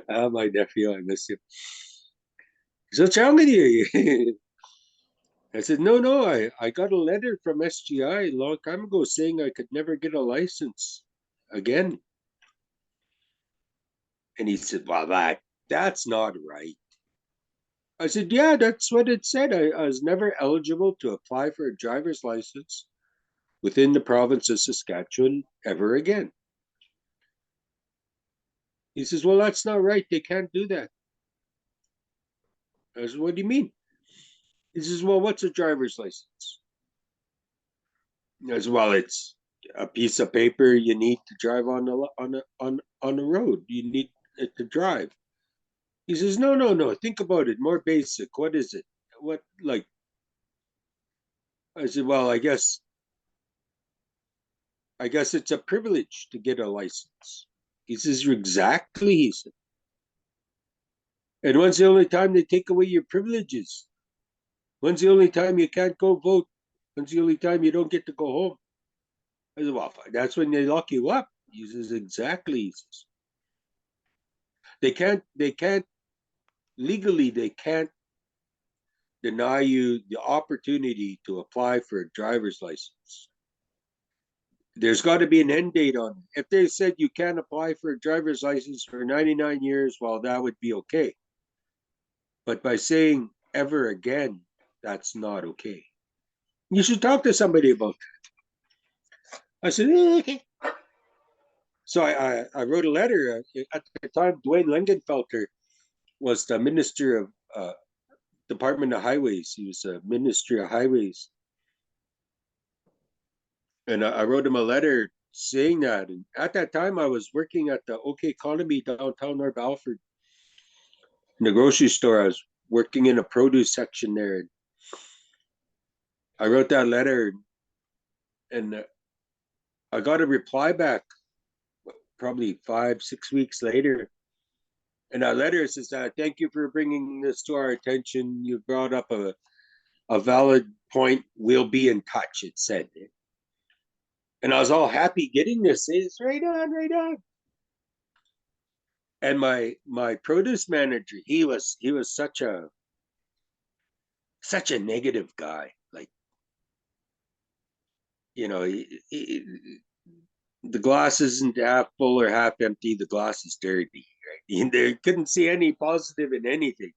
My nephew, I miss him. So what's wrong with you? I said, no, I got a letter from SGI a long time ago saying I could never get a license again. And he said, well, that's not right. I said, yeah, that's what it said. I was never eligible to apply for a driver's license within the province of Saskatchewan ever again. He says, well, that's not right. They can't do that. I said, what do you mean? He says, well, what's a driver's license? As well, it's a piece of paper you need to drive on the road. You need it to drive. He says, no. Think about it. More basic. What is it? What like? I said, well, I guess it's a privilege to get a license. He says, exactly. He said, and when's the only time they take away your privileges? When's the only time you can't go vote? When's the only time you don't get to go home? I said, well, that's when they lock you up. He says, exactly. He says, they can't legally, they can't deny you the opportunity to apply for a driver's license. There's got to be an end date on it. If they said you can't apply for a driver's license for 99 years, well, that would be okay. But by saying ever again, that's not okay. You should talk to somebody about that. I said, okay. So I wrote a letter. At the time, Dwayne Lingenfelter was the Minister of Department of Highways. He was a Ministry of Highways. And I wrote him a letter saying that. And at that time, I was working at the OK Economy downtown North Alfred in the grocery store. I was working in a produce section there. And I wrote that letter, and I got a reply back probably 5, 6 weeks later. And that letter says, thank you for bringing this to our attention. You brought up a valid point. We'll be in touch, it said. And I was all happy getting this. It's right on, right on. And my produce manager, he was such a negative guy. Like, the glass isn't half full or half empty. The glass is dirty. Right? They couldn't see any positive in anything.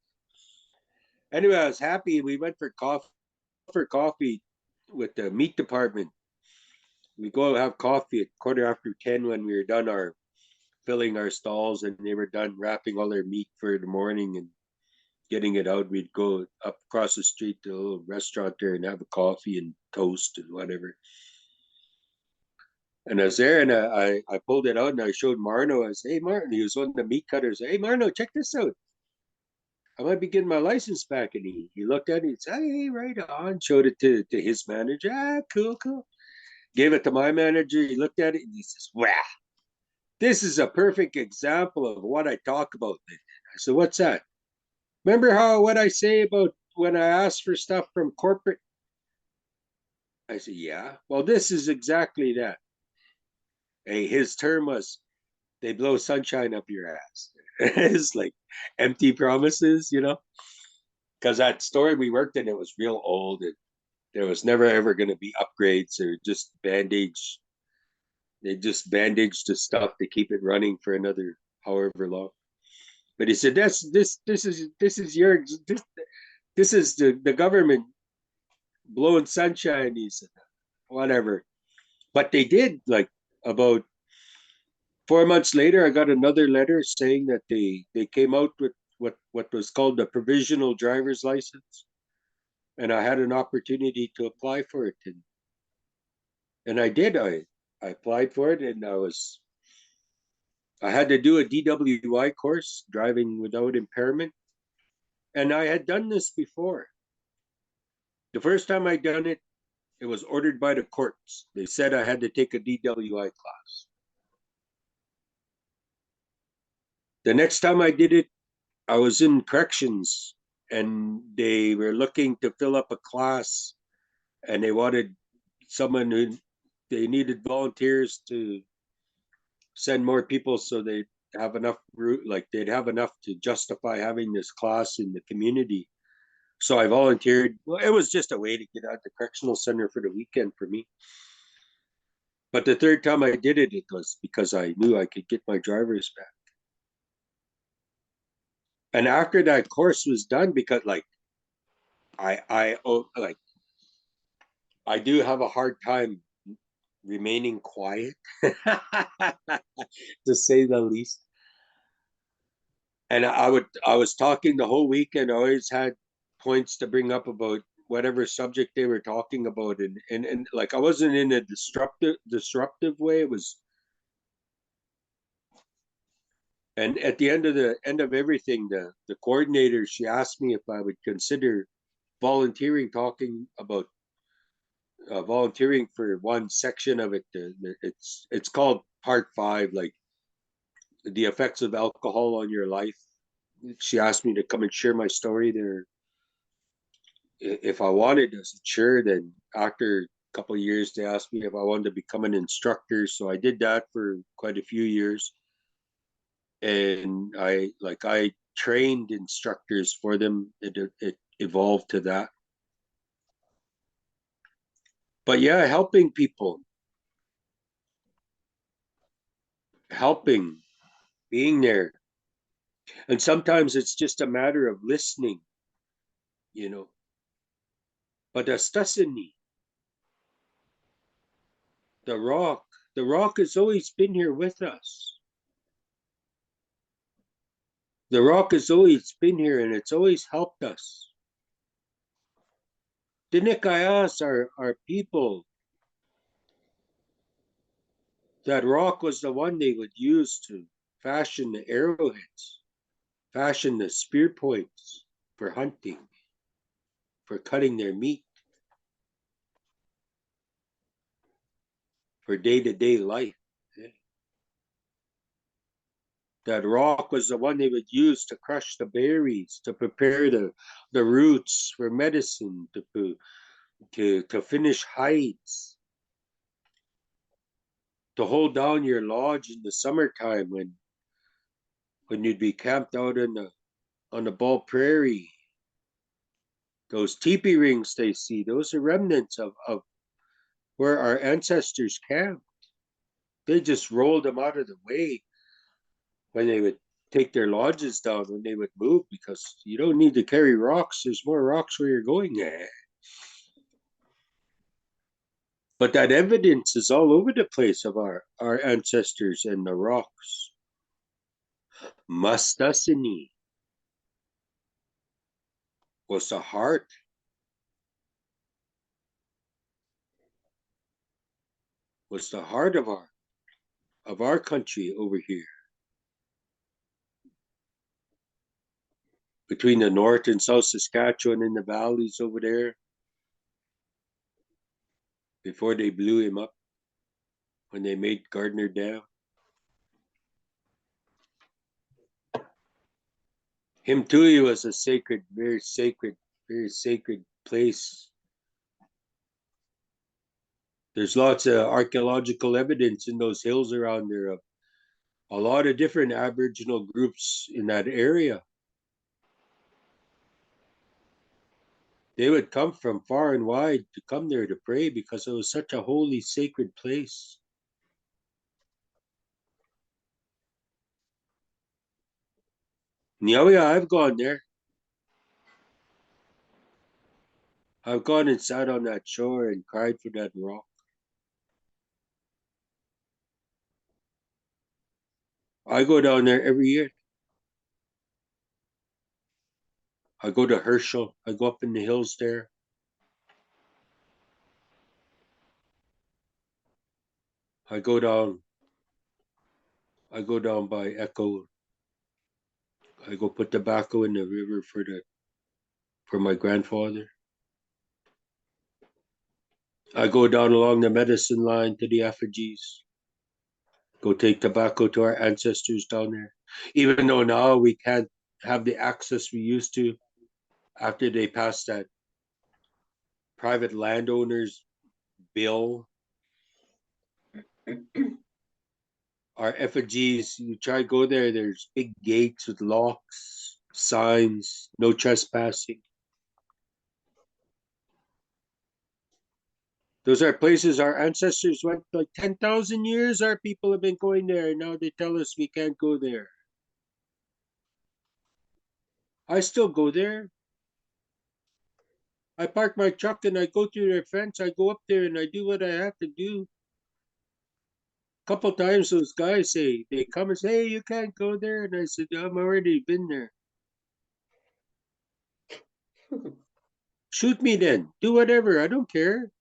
Anyway, I was happy. We went for coffee with the meat department. We go have coffee at 10:15 when we were done our filling our stalls, and they were done wrapping all their meat for the morning and getting it out. We'd go up across the street to a little restaurant there and have a coffee and toast and whatever. And I was there, and I pulled it out and I showed Marno. I said, hey, Martin, he was one of the meat cutters. Hey, Marno, check this out. I might be getting my license back. And he looked at it and said, hey, right on. Showed it to his manager. Cool. Gave it to my manager. He looked at it and he says, wow, this is a perfect example of what I talk about. I said, what's that? Remember what I say about when I ask for stuff from corporate? I said, yeah. Well, this is exactly that. Hey, his term was, they blow sunshine up your ass. It's like empty promises. Because that store we worked in, it was real old. And there was never ever going to be upgrades or just bandage. They just bandaged the stuff to keep it running for another however long. But he said, this is the government blowing sunshine. He said, whatever. But they did, like, about 4 months later, I got another letter saying that they came out with what was called the provisional driver's license, and I had an opportunity to apply for it, and I did. I applied for it, and I had to do a DWI course, driving without impairment, and I had done this before. The first time I done it, it was ordered by the courts. They said I had to take a DWI class. The next time I did it, I was in corrections, and they were looking to fill up a class, and they wanted someone who they needed volunteers to send more people, so have enough root, like they'd have enough to justify having this class in the community. So I volunteered. Well, it was just a way to get out the correctional center for the weekend for me. But the third time I did it, it was because I knew I could get my driver's back. And after that course was done, because like like I do have a hard time remaining quiet, to say the least. And I was talking the whole weekend. I always had points to bring up about whatever subject they were talking about, and like I wasn't in a disruptive way. It was, and at the end of everything, the coordinator, she asked me if I would consider volunteering, talking about volunteering for one section of it. It's called part 5, like the effects of alcohol on your life. She asked me to come and share my story there. If I wanted, I said sure. Then after a couple of years, they asked me if I wanted to become an instructor. So I did that for quite a few years, and I trained instructors for them. It evolved to that. But yeah, helping people, helping, being there, and sometimes it's just a matter of listening, you know. But Astusini, the rock, the rock has always been here with us. The rock has always been here, and it's always helped us. Dinikayas are people. That rock was the one they would use to fashion the arrowheads, fashion the spear points for hunting, for cutting their meat, for day-to-day life. That rock was the one they would use to crush the berries, to prepare the roots for medicine, to finish hides, to hold down your lodge in the summertime when you'd be camped out on the Ball Prairie. Those teepee rings they see, those are remnants of where our ancestors camped. They just rolled them out of the way when they would take their lodges down, when they would move, because you don't need to carry rocks. There's more rocks where you're going. But that evidence is all over the place of our ancestors and the rocks. Mastasini was the heart, was the heart of our country over here. Between the North and South Saskatchewan and the valleys over there, before they blew him up, when they made Gardner Dam. Him too, he was a sacred, very sacred place. There's lots of archaeological evidence in those hills around there of a lot of different Aboriginal groups in that area. They would come from far and wide to come there to pray because it was such a holy, sacred place. Yeah, yeah, I've gone there. I've gone and sat on that shore and cried for that rock. I go down there every year. I go to Herschel. I go up in the hills there. I go down. I go down by Echo. I go put tobacco in the river for my grandfather. I go down along the medicine line to the effigies. Go take tobacco to our ancestors down there. Even though now we can't have the access we used to after they passed that private landowners bill. our effigies. You try to go there, there's big gates with locks, signs, no trespassing. Those are places our ancestors went like 10,000 years. Our people have been going there. Now they tell us we can't go there. I still go there. I park my truck and I go through their fence. I go up there and I do what I have to do. A couple times those guys say, they come and say, hey, you can't go there. And I said, I'm already been there. Shoot me then. Do whatever. I don't care.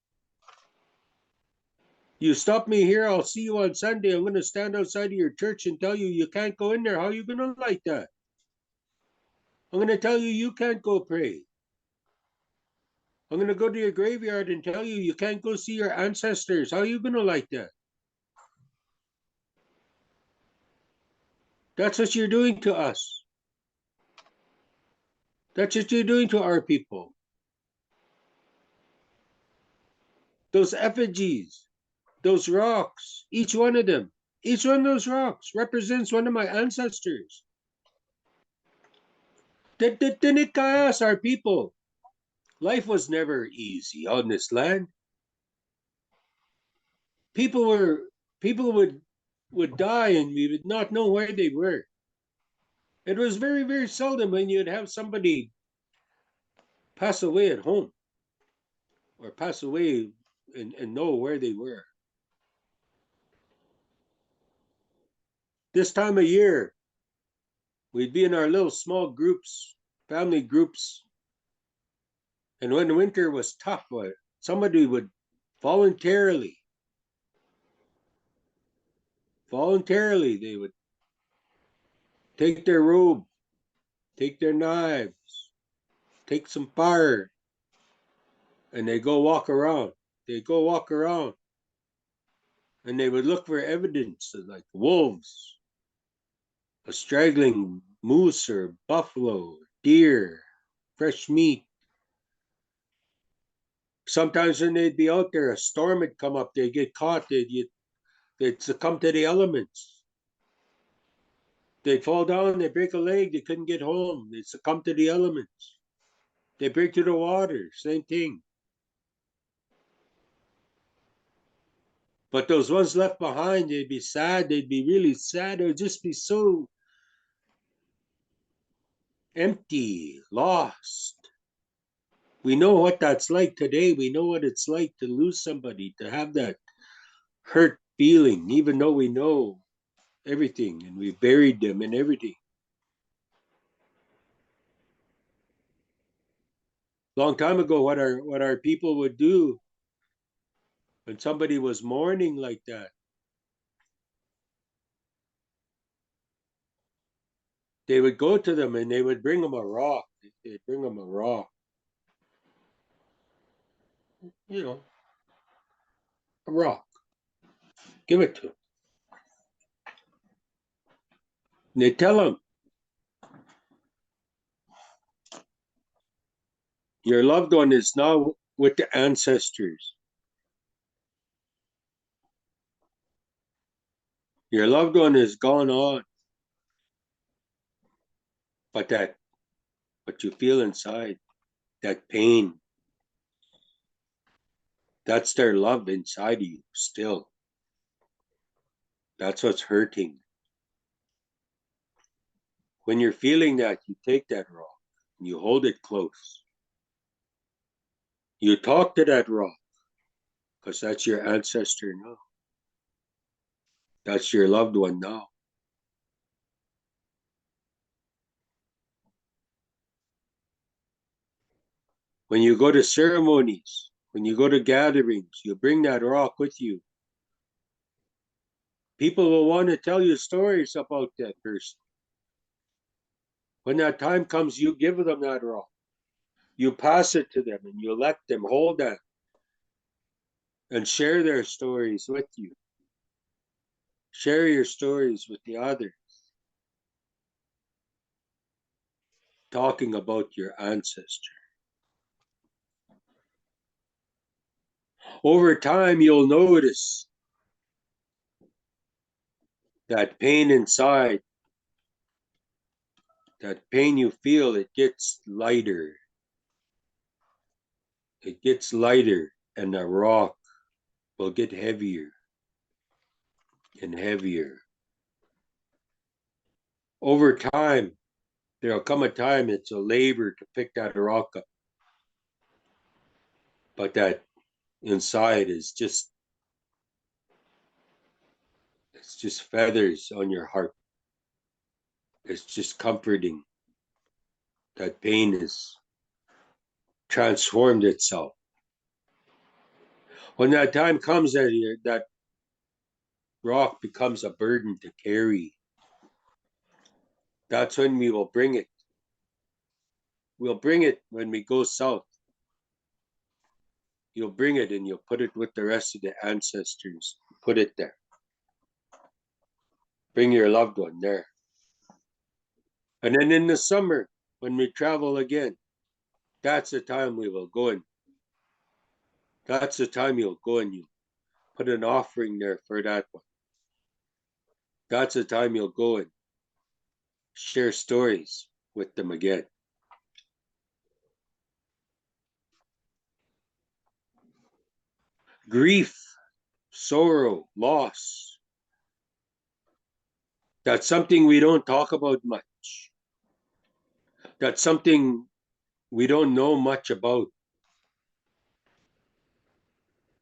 You stop me here, I'll see you on Sunday. I'm going to stand outside of your church and tell you you can't go in there. How are you going to like that? I'm going to tell you you can't go pray. I'm going to go to your graveyard and tell you you can't go see your ancestors. How are you going to like that? That's what you're doing to us. That's what you're doing to our people. Those effigies, those rocks, each one of them, each one of those rocks represents one of my ancestors. Tinitkaas, our people. Life was never easy on this land. People were people would die and we would not know where they were. It was very, very seldom when you'd have somebody pass away at home or pass away and know where they were. This time of year, we'd be in our little small groups, family groups, and when the winter was tough, somebody would voluntarily, they would take their robe, take their knives, take some fire, and they go walk around. They go walk around, and they would look for evidence like wolves, a straggling moose or buffalo, deer, fresh meat. Sometimes when they'd be out there, a storm would come up. They'd get caught. They'd succumb to the elements. They'd fall down. They'd break a leg. They couldn't get home. They'd succumb to the elements. They break to the water. Same thing. But those ones left behind, they'd be sad. They'd be really sad. It would just be so empty, lost. We know what that's like today. We know what it's like to lose somebody, to have that hurt feeling, even though we know everything and we buried them and everything. Long time ago, what our people would do when somebody was mourning like that, they would go to them and they would bring them a rock. They'd bring them a rock, you know, a rock. Give it to them. And they tell them, your loved one is now with the ancestors. Your loved one is gone on. But that, what you feel inside, that pain, that's their love inside of you still. That's what's hurting. When you're feeling that, you take that rock and you hold it close. You talk to that rock because that's your ancestor now. That's your loved one now. When you go to ceremonies, when you go to gatherings, you bring that rock with you. People will want to tell you stories about that person. When that time comes, you give them that rock. You pass it to them and you let them hold that and share their stories with you. Share your stories with the others, talking about your ancestor. Over time, you'll notice that pain inside, that pain you feel, it gets lighter. It gets lighter, and the rock will get heavier and heavier. Over time, there'll come a time it's a labor to pick that rock up. But that inside is it's just feathers on your heart. It's just comforting. That pain has transformed itself. When that time comes that rock becomes a burden to carry, that's when we will bring it. We'll bring it when we go south. You'll bring it and you'll put it with the rest of the ancestors. Put it there. Bring your loved one there. And then in the summer, when we travel again, that's the time we will go in. That's the time you'll go and you put an offering there for that one. That's the time you'll go and share stories with them again. Grief, sorrow, loss. That's something we don't talk about much. That's something we don't know much about.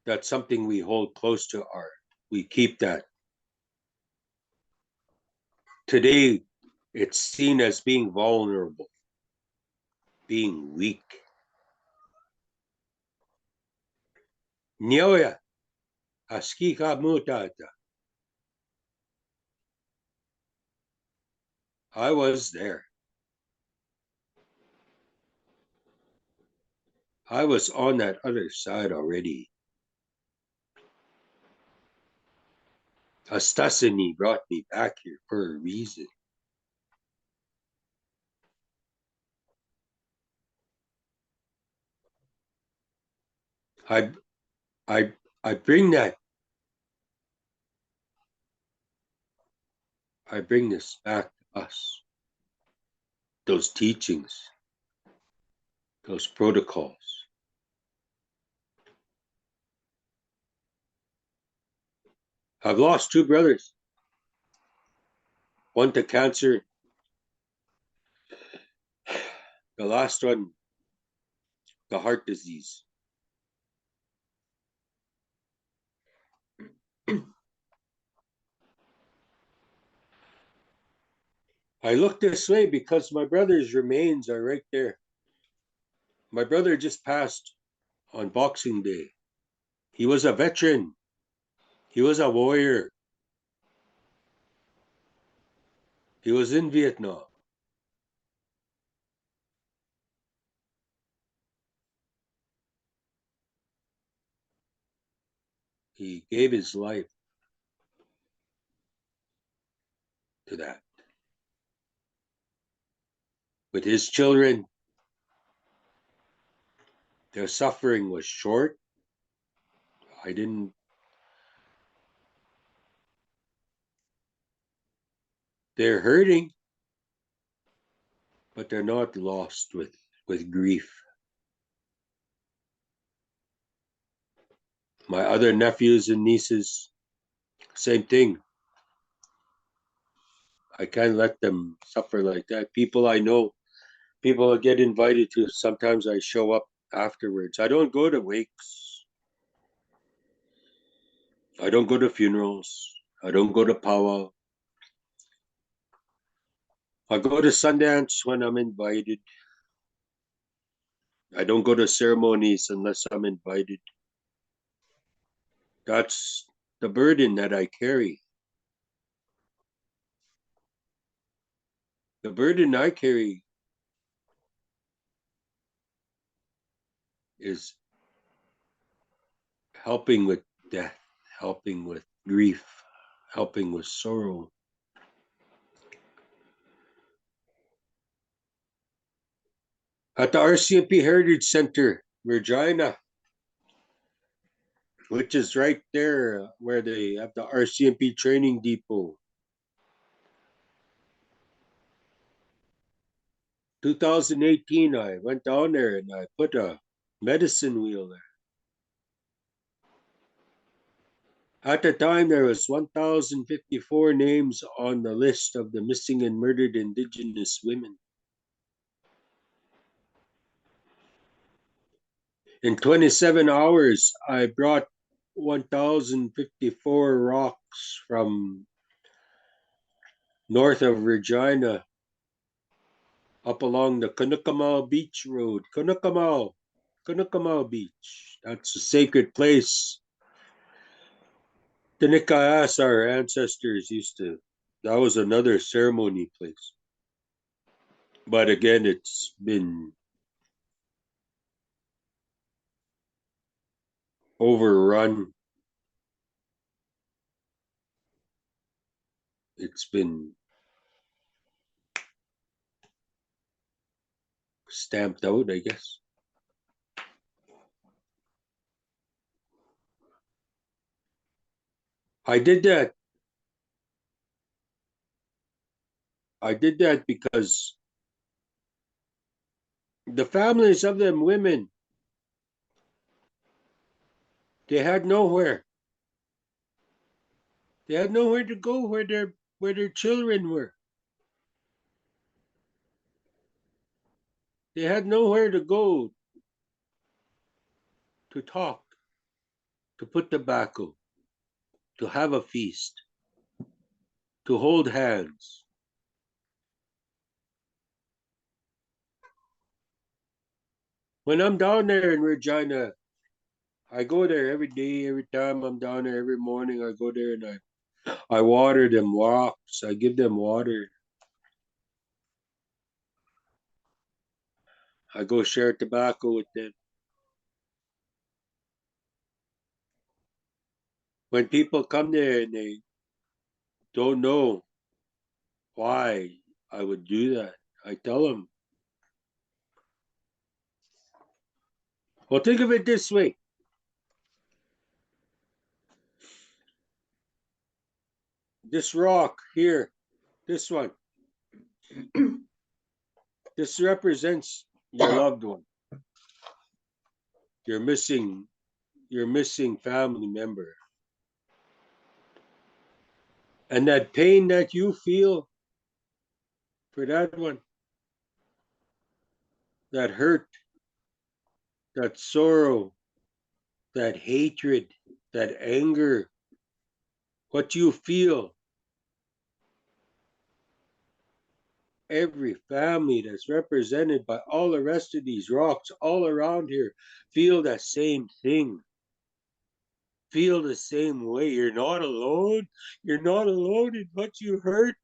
That's something we hold close to our. We keep that. Today, it's seen as being vulnerable, being weak. Nyoya, askika mutata. I was there. I was on that other side already. Astusini brought me back here for a reason. I I I bring that. I bring this back to us. Those teachings, those protocols. I've lost two brothers. One to cancer. The last one, the heart disease. I look this way because my brother's remains are right there. My brother just passed on Boxing Day. He was a veteran. He was a warrior. He was in Vietnam. He gave his life to that. With his children, their suffering was short. I didn't. They're hurting, but they're not lost with grief. My other nephews and nieces, same thing. I can't let them suffer like that. People I know, people I get invited to, sometimes I show up afterwards. I don't go to wakes. I don't go to funerals. I don't go to powwow. I go to Sundance when I'm invited. I don't go to ceremonies unless I'm invited. That's the burden that I carry. The burden I carry is helping with death, helping with grief, helping with sorrow. At the RCMP Heritage Center, Regina, which is right there where they have the RCMP training depot. 2018, I went down there and I put a medicine wheel there. At the time, there was 1,054 names on the list of the missing and murdered Indigenous women. In 27 hours, I brought 1,054 rocks from north of Regina up along the Kunukamau Beach Road. Kunukamau Beach. That's a sacred place. The Nikayas, our ancestors used to, that was another ceremony place. But again, it's been overrun. It's been stamped out, I guess. I did that. I did that because the families of them women, they had nowhere. They had nowhere to go where their children were. They had nowhere to go to talk, to put tobacco, to have a feast, to hold hands. When I'm down there in Regina, I go there every day, every time I'm down there, every morning I go there and I water them rocks. I give them water. I go share tobacco with them. When people come there and they don't know why I would do that, I tell them, well, think of it this way. This rock here, this one, this represents your loved one, your missing, your missing family member. And that pain that you feel for that one, that hurt, that sorrow, that hatred, that anger, what you feel, every family that's represented by all the rest of these rocks all around here feel the same thing, feel the same way. You're not alone. You're not alone in what you hurt.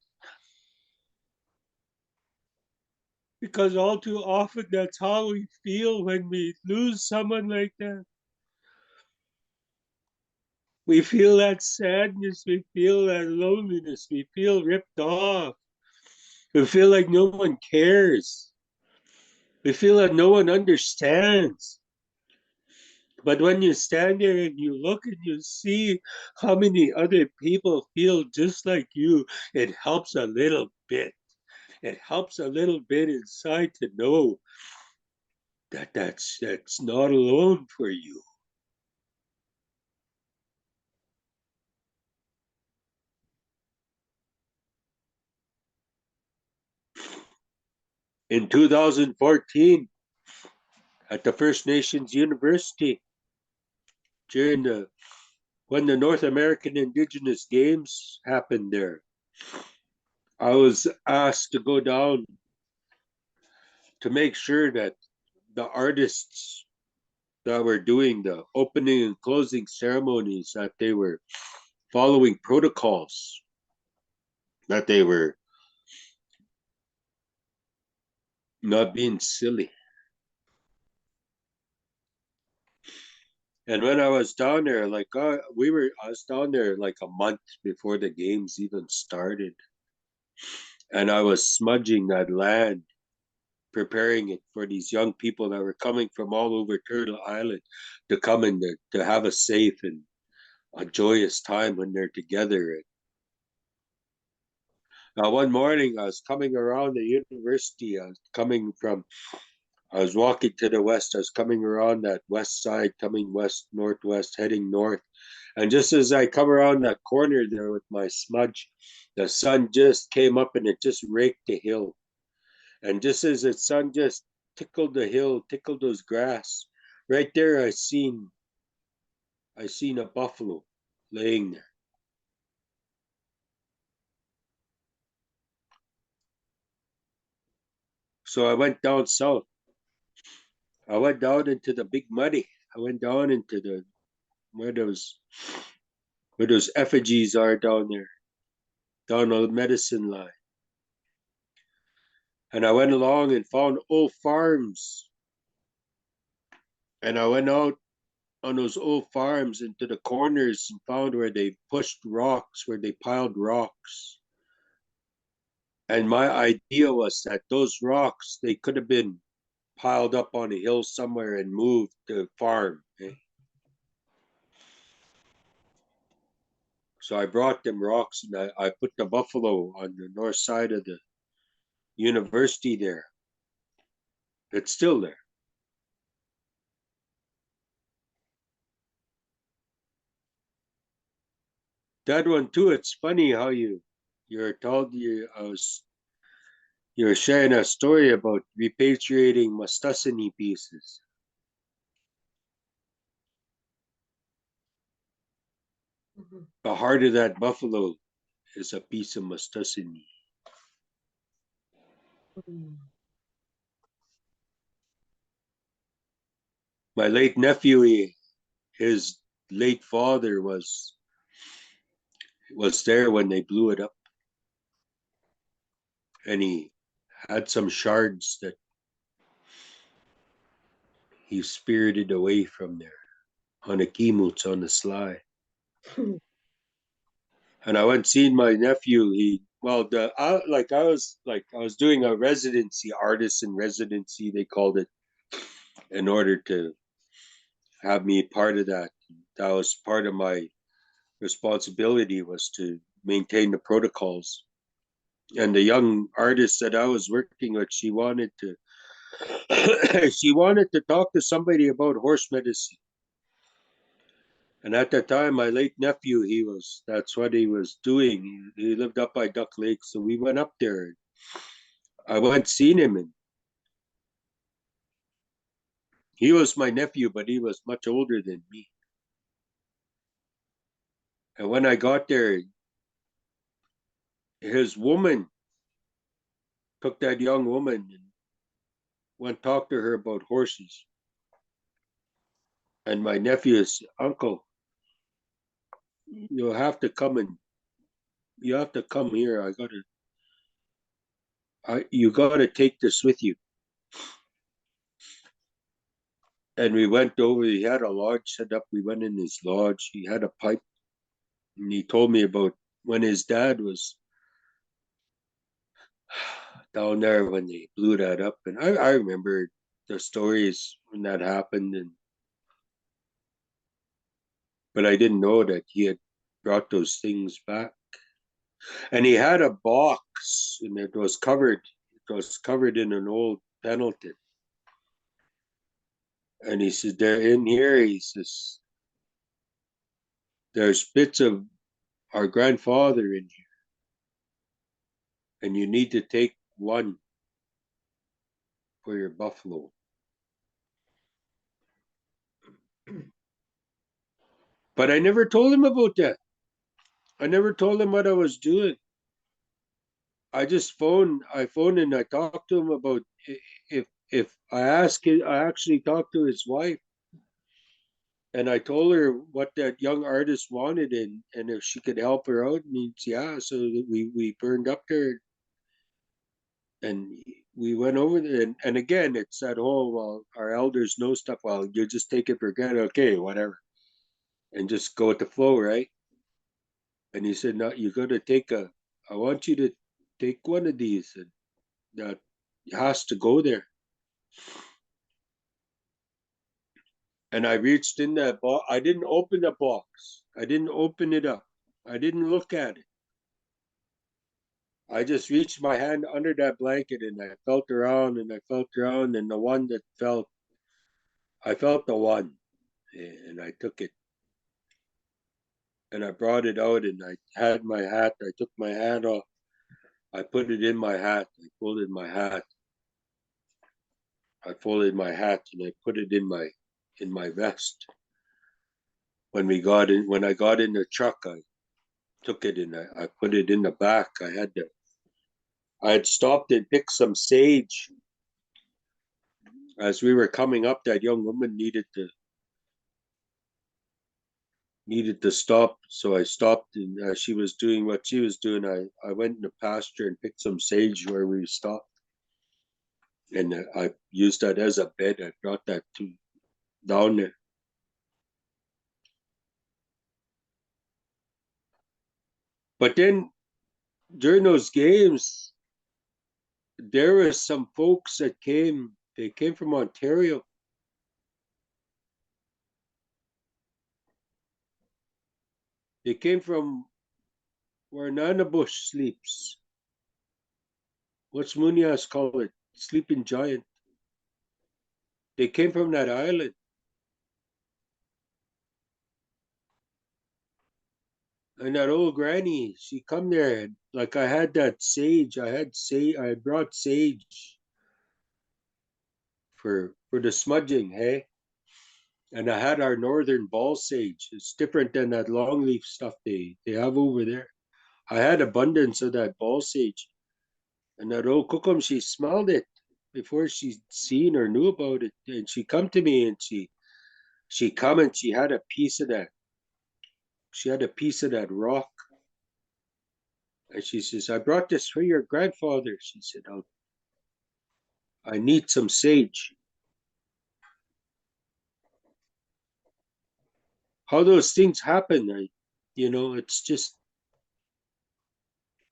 Because all too often that's how we feel when we lose someone like that. We feel that sadness, we feel that loneliness, we feel ripped off. We feel like no one cares. We feel that no one understands. But when you stand there and you look and you see how many other people feel just like you, it helps a little bit. It helps a little bit inside to know that that's not alone for you. In 2014, at the First Nations University, during the when the North American Indigenous Games happened there, I was asked to go down to make sure that the artists that were doing the opening and closing ceremonies that they were following protocols, that they were not being silly. And when I was down there, I was down there like a month before the games even started, and I was smudging that land, preparing it for these young people that were coming from all over Turtle Island to come in there to have a safe and a joyous time when they're together. One morning, I was coming around the university. I was walking to the west. I was coming around that west side, coming west, northwest, heading north. And just as I come around that corner there with my smudge, the sun just came up and it just raked the hill. And just as the sun just tickled the hill, tickled those grass, right there I seen a buffalo laying there. So I went down south. I went down into the big muddy. I went down into the where those where those effigies are down there, down on the medicine line. And I went along and found old farms. And I went out on those old farms into the corners and found where they pushed rocks, where they piled rocks. And my idea was that those rocks, they could have been piled up on a hill somewhere and moved to farm. Eh? So I brought them rocks and I put the buffalo on the north side of the university there. It's still there. That one too, it's funny how you're told you're sharing a story about repatriating Astusini pieces. The heart of that buffalo is a piece of Astusini. My late nephew, his late father was there when they blew it up, and he had some shards that he spirited away from there on a kimuts on the sly. And I went seeing my nephew. He well, the I was doing a residency, artist in residency, they called it, in order to have me part of that. That was part of my responsibility was to maintain the protocols. And the young artist that I was working with, she wanted to she wanted to talk to somebody about horse medicine. And at that time, my late nephew, that's what he was doing. He lived up by Duck Lake. So we went up there. I went seen him, and he was my nephew, but he was much older than me. And when I got there, his woman took that young woman and went talk to her about horses. And my nephew's uncle, you'll have to come and you have to come here. You gotta take this with you. And we went over. He had a lodge set up. We went in his lodge. He had a pipe, and he told me about when his dad was down there when they blew that up. And I remember the stories when that happened, and but I didn't know that he had brought those things back. And he had a box, and it was covered. It was covered in an old Pendleton. And he said, "They're in here." He says, "There's bits of our grandfather in here, and you need to take one for your buffalo." But I never told him about that. I never told him what I was doing. I phoned and I talked to him about if I actually talked to his wife and I told her what that young artist wanted and if she could help her out. And he's, yeah, so we burned up there and we went over there. And again, it's that whole, well, our elders know stuff. Well, you just take it for granted. Okay, whatever. And just go with the flow, right? And he said, no, you got to I want you to take one of these. And that has to go there. And I reached in that box. I didn't open the box. I didn't open it up. I didn't look at it. I just reached my hand under that blanket and I felt around and I felt around and the one that felt, I felt the one and I took it and I brought it out and I had my hat. I took my hat off. I put it in my hat. I folded my hat. I folded my hat and I put it in my vest. When I got in the truck, I took it and I put it in the back. I had stopped and picked some sage as we were coming up. That young woman needed to stop, so I stopped. And as she was doing what she was doing, I went in the pasture and picked some sage where we stopped, and I used that as a bed. I brought that to down there. But then during those games, there were some folks that came. They came from Ontario. They came from where Nana Bush sleeps. What's Munoz call it? Sleeping giant. They came from that island. And that old granny, she come there. Like I had that sage. I brought sage for the smudging, hey? And I had our northern ball sage. It's different than that longleaf stuff they have over there. I had abundance of that ball sage. And that old cookum, she smelled it before she seen or knew about it. And she come to me and she come and she had a piece of that. She had a piece of that rock. And she says, I brought this for your grandfather. She said, I need some sage. How those things happen, it's just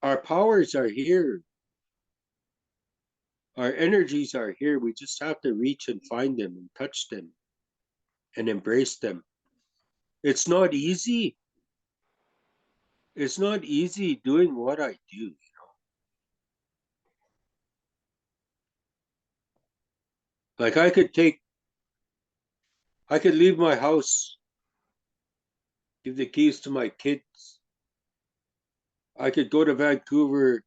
our powers are here. Our energies are here. We just have to reach and find them and touch them and embrace them. It's not easy. It's not easy doing what I do. Like I could leave my house, give the keys to my kids. I could go to Vancouver.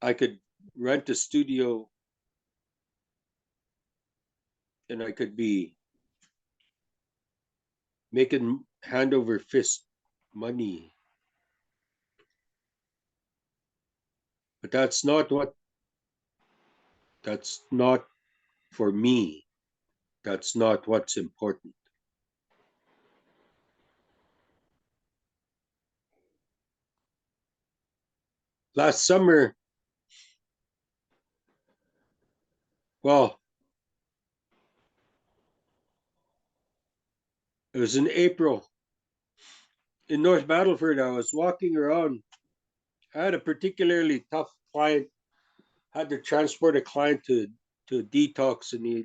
I could rent a studio and I could be making hand over fist money. But that's not for me. That's not what's important. Last summer, well, it was in April in North Battleford. I was walking around. I had a particularly tough client. I had to transport a client to a detox, and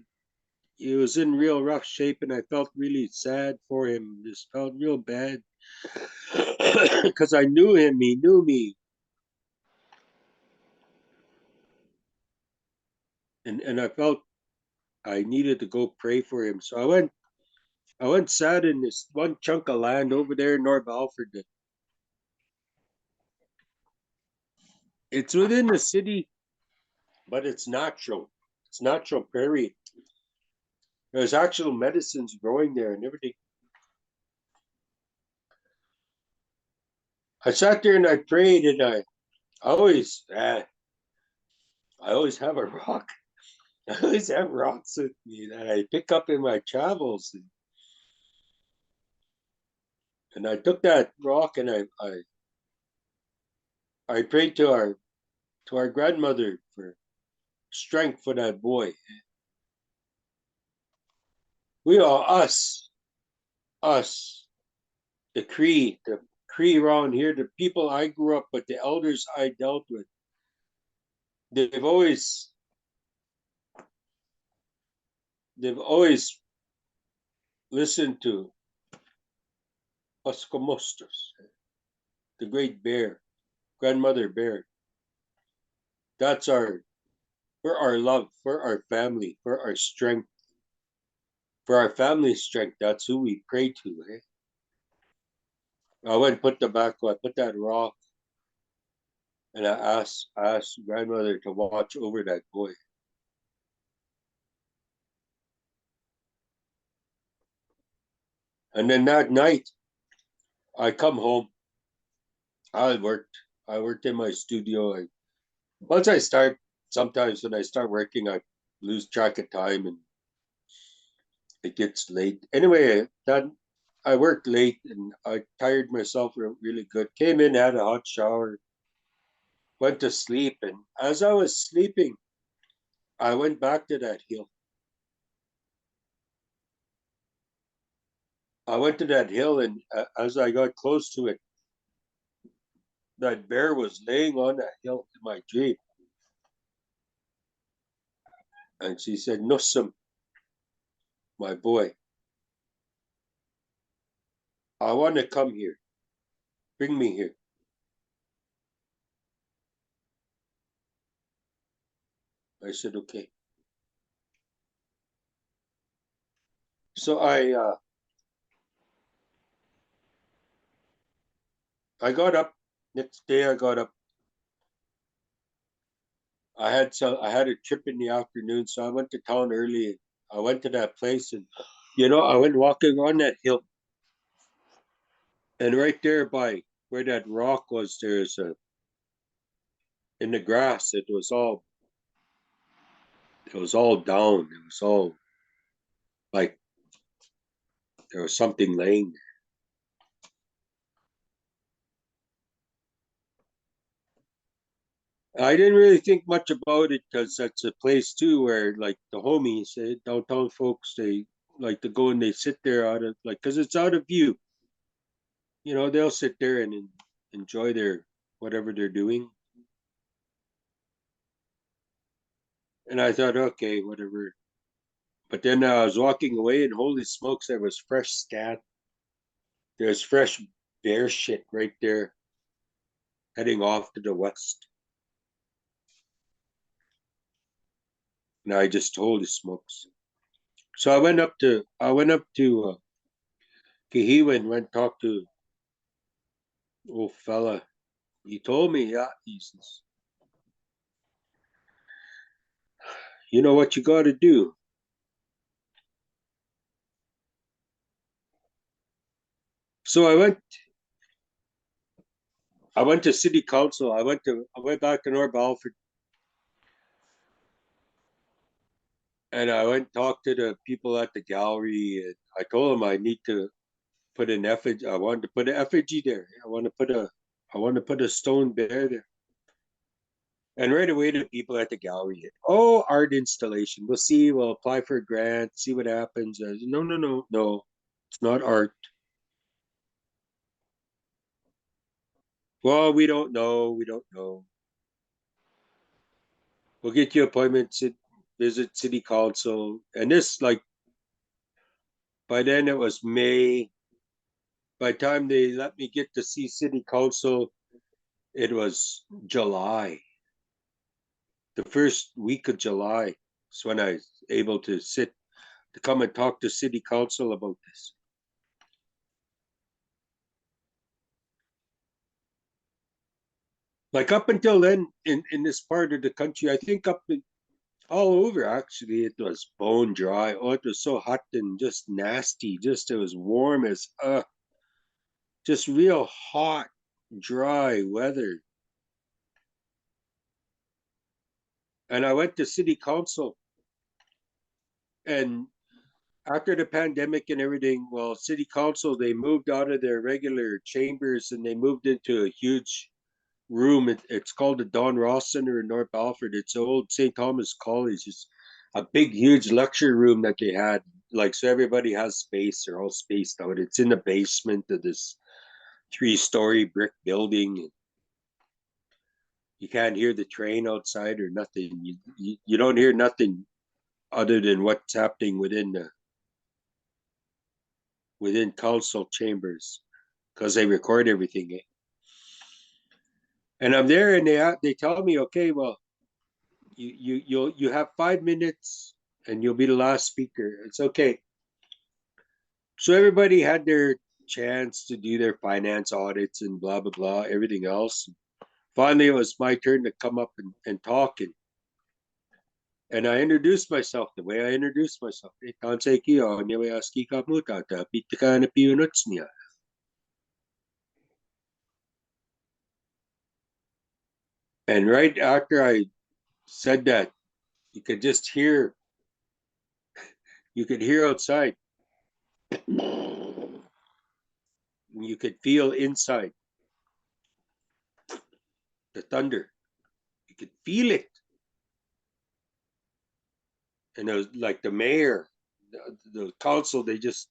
he was in real rough shape, and I felt really sad for him. Just felt real bad because I knew him. He knew me, and I felt I needed to go pray for him. So I went sat in this one chunk of land over there in North Alfred. It's within the city, but it's natural. It's natural prairie. There's actual medicines growing there and everything. I sat there and I prayed, and always, I always have a rock. I always have rocks with me that I pick up in my travels, and I took that rock and I prayed to our grandmother for strength for that boy. We are us, the Cree around here, the people I grew up with, the elders I dealt with. They've always they've always listened to us Comostos, the great bear. grandmother bear. That's for our love, for our family, for our strength, for our family's strength. That's who we pray to. Eh? I went and put tobacco. I put that rock, and I asked grandmother to watch over that boy. And then that night, I come home. I worked. I worked in my studio. Once I start, sometimes when I start working, I lose track of time and it gets late. Anyway, that I worked late and I tired myself really good. Came in, had a hot shower, went to sleep, and as I was sleeping, I went back to that hill. I went to that hill, and as I got close to it, that bear was laying on that hill in my dream, and she said, "Nusum, my boy, I want to come here. Bring me here." I said, "Okay." So I got up. Next day, I got up. I had a trip in the afternoon, so I went to town early. I went to that place, and I went walking on that hill, and right there by where that rock was, there's a in the grass. It was all down. It was all like there was something laying there. I didn't really think much about it because that's a place too where like the homies, downtown folks, they like to go and they sit there out of like because it's out of view. They'll sit there and enjoy their whatever they're doing. And I thought, okay, whatever. But then I was walking away, and holy smokes, there was fresh scat. There's fresh bear shit right there, heading off to the west. And I just holy smokes. So I went up to Kihiwa and went talk to old fella. He told me, yeah, he says, you know what you got to do. So I went to city council. I went back to North Balford, and I went and talked to the people at the gallery. And I told them I need to put an effigy. I wanted to put an effigy there. I want to put a stone bear there. And right away, the people at the gallery, oh, art installation. We'll see. We'll apply for a grant. See what happens. No, no, no, no. It's not art. Well, we don't know. We don't know. We'll get you appointments. Visit city council. And this, like, by then it was May. By the time they let me get to see city council, it was July. The first week of July is when I was able to come and talk to city council about this. Like up until then, in this part of the country, I think all over actually, it was bone dry. Oh, it was so hot and just nasty. Just it was warm as just real hot, dry weather. And I went to city council, and after the pandemic and everything, well, city council they moved out of their regular chambers and they moved into a huge room. It's called the Don Ross Center in North Balford. It's old St. Thomas College. It's a big, huge lecture room that they had. Like, so everybody has space. They're all spaced out. It's in the basement of this three-story brick building. You can't hear the train outside or nothing. You don't hear nothing other than what's happening within council chambers because they record everything. And I'm there, and they tell me, okay, well, you have 5 minutes, and you'll be the last speaker. It's okay. So everybody had their chance to do their finance audits and blah blah blah, everything else. Finally, it was my turn to come up and talk, and I introduced myself the way I introduced myself. And right after I said that, you could just hear, you could hear outside. You could feel inside the thunder. You could feel it. And it was like the mayor, the council, they just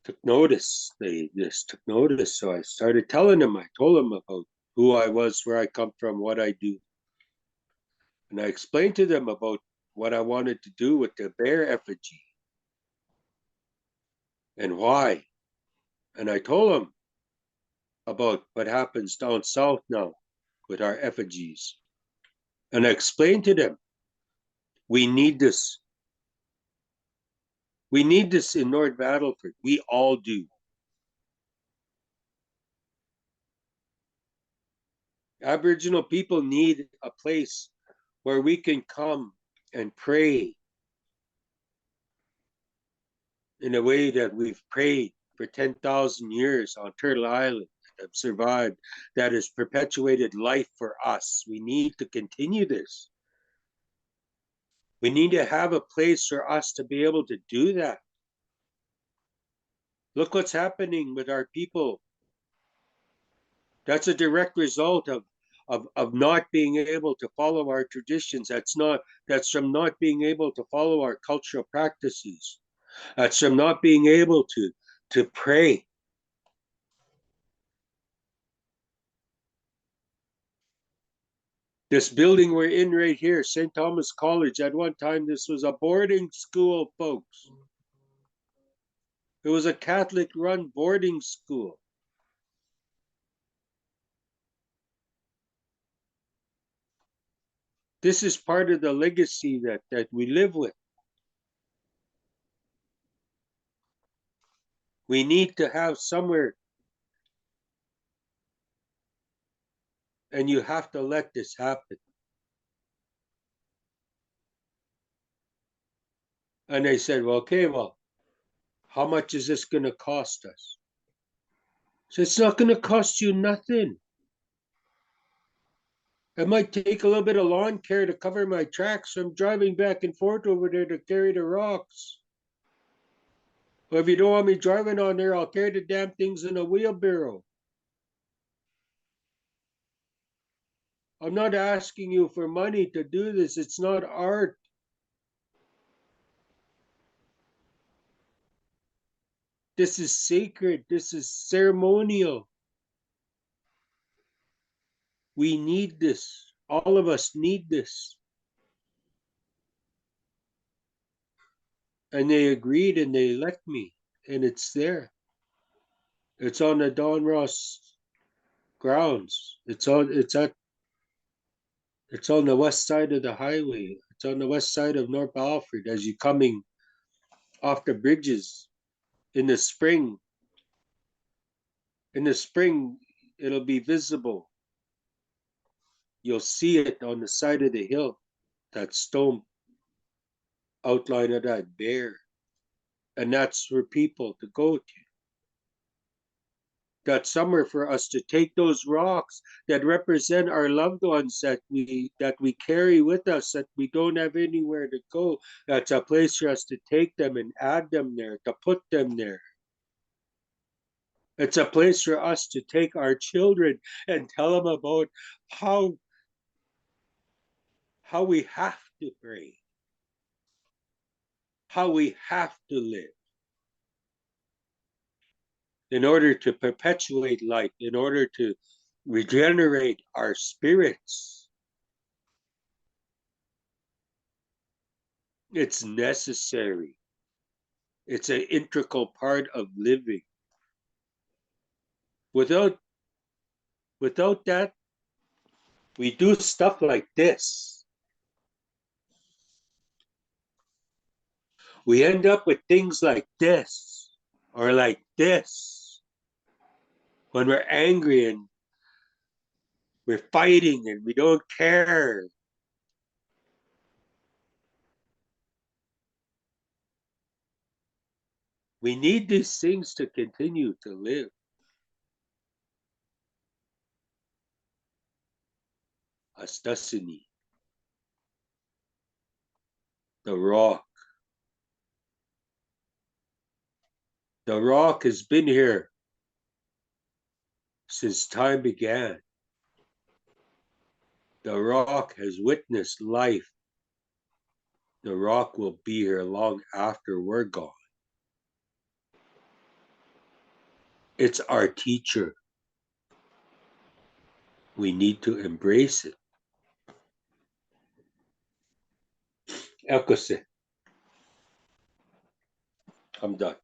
took notice. They just took notice. So I started telling them, I told them about who I was, where I come from, what I do. And I explained to them about what I wanted to do with the bear effigy and why. And I told them about what happens down south now with our effigies. And I explained to them, we need this. We need this in North Battleford. We all do. Aboriginal people need a place where we can come and pray in a way that we've prayed for 10,000 years on Turtle Island, that have survived, that has perpetuated life for us. We need to continue this. We need to have a place for us to be able to do that. Look what's happening with our people. That's a direct result of not being able to follow our traditions. That's from not being able to follow our cultural practices. That's from not being able to pray. This building we're in right here, St. Thomas College, at one time this was a boarding school, folks. It was a Catholic run boarding school. This is part of the legacy that we live with. We need to have somewhere, and you have to let this happen. And they said, well, okay, well, how much is this going to cost us? So it's not going to cost you nothing. It might take a little bit of lawn care to cover my tracks from driving back and forth over there to carry the rocks. Or if you don't want me driving on there, I'll carry the damn things in a wheelbarrow. I'm not asking you for money to do this. It's not art. This is sacred. This is ceremonial. We need this. All of us need this. And they agreed and they let me. And it's there. It's on the Don Ross grounds. It's on the west side of the highway. It's on the west side of North Alfred as you're coming off the bridges in the spring. In the spring, it'll be visible. You'll see it on the side of the hill, that stone outline of that bear. And that's for people to go to. That somewhere for us to take those rocks that represent our loved ones that we carry with us, that we don't have anywhere to go. That's a place for us to take them and add them there, to put them there. It's a place for us to take our children and tell them about how we have to pray, how we have to live in order to perpetuate life, in order to regenerate our spirits. It's necessary. It's an integral part of living. Without Without that, we do stuff like this. We end up with things like this or like this when we're angry and we're fighting and we don't care. We need these things to continue to live. Astusini, the rock. The rock has been here since time began. The rock has witnessed life. The rock will be here long after we're gone. It's our teacher. We need to embrace it. Ekose. I'm done.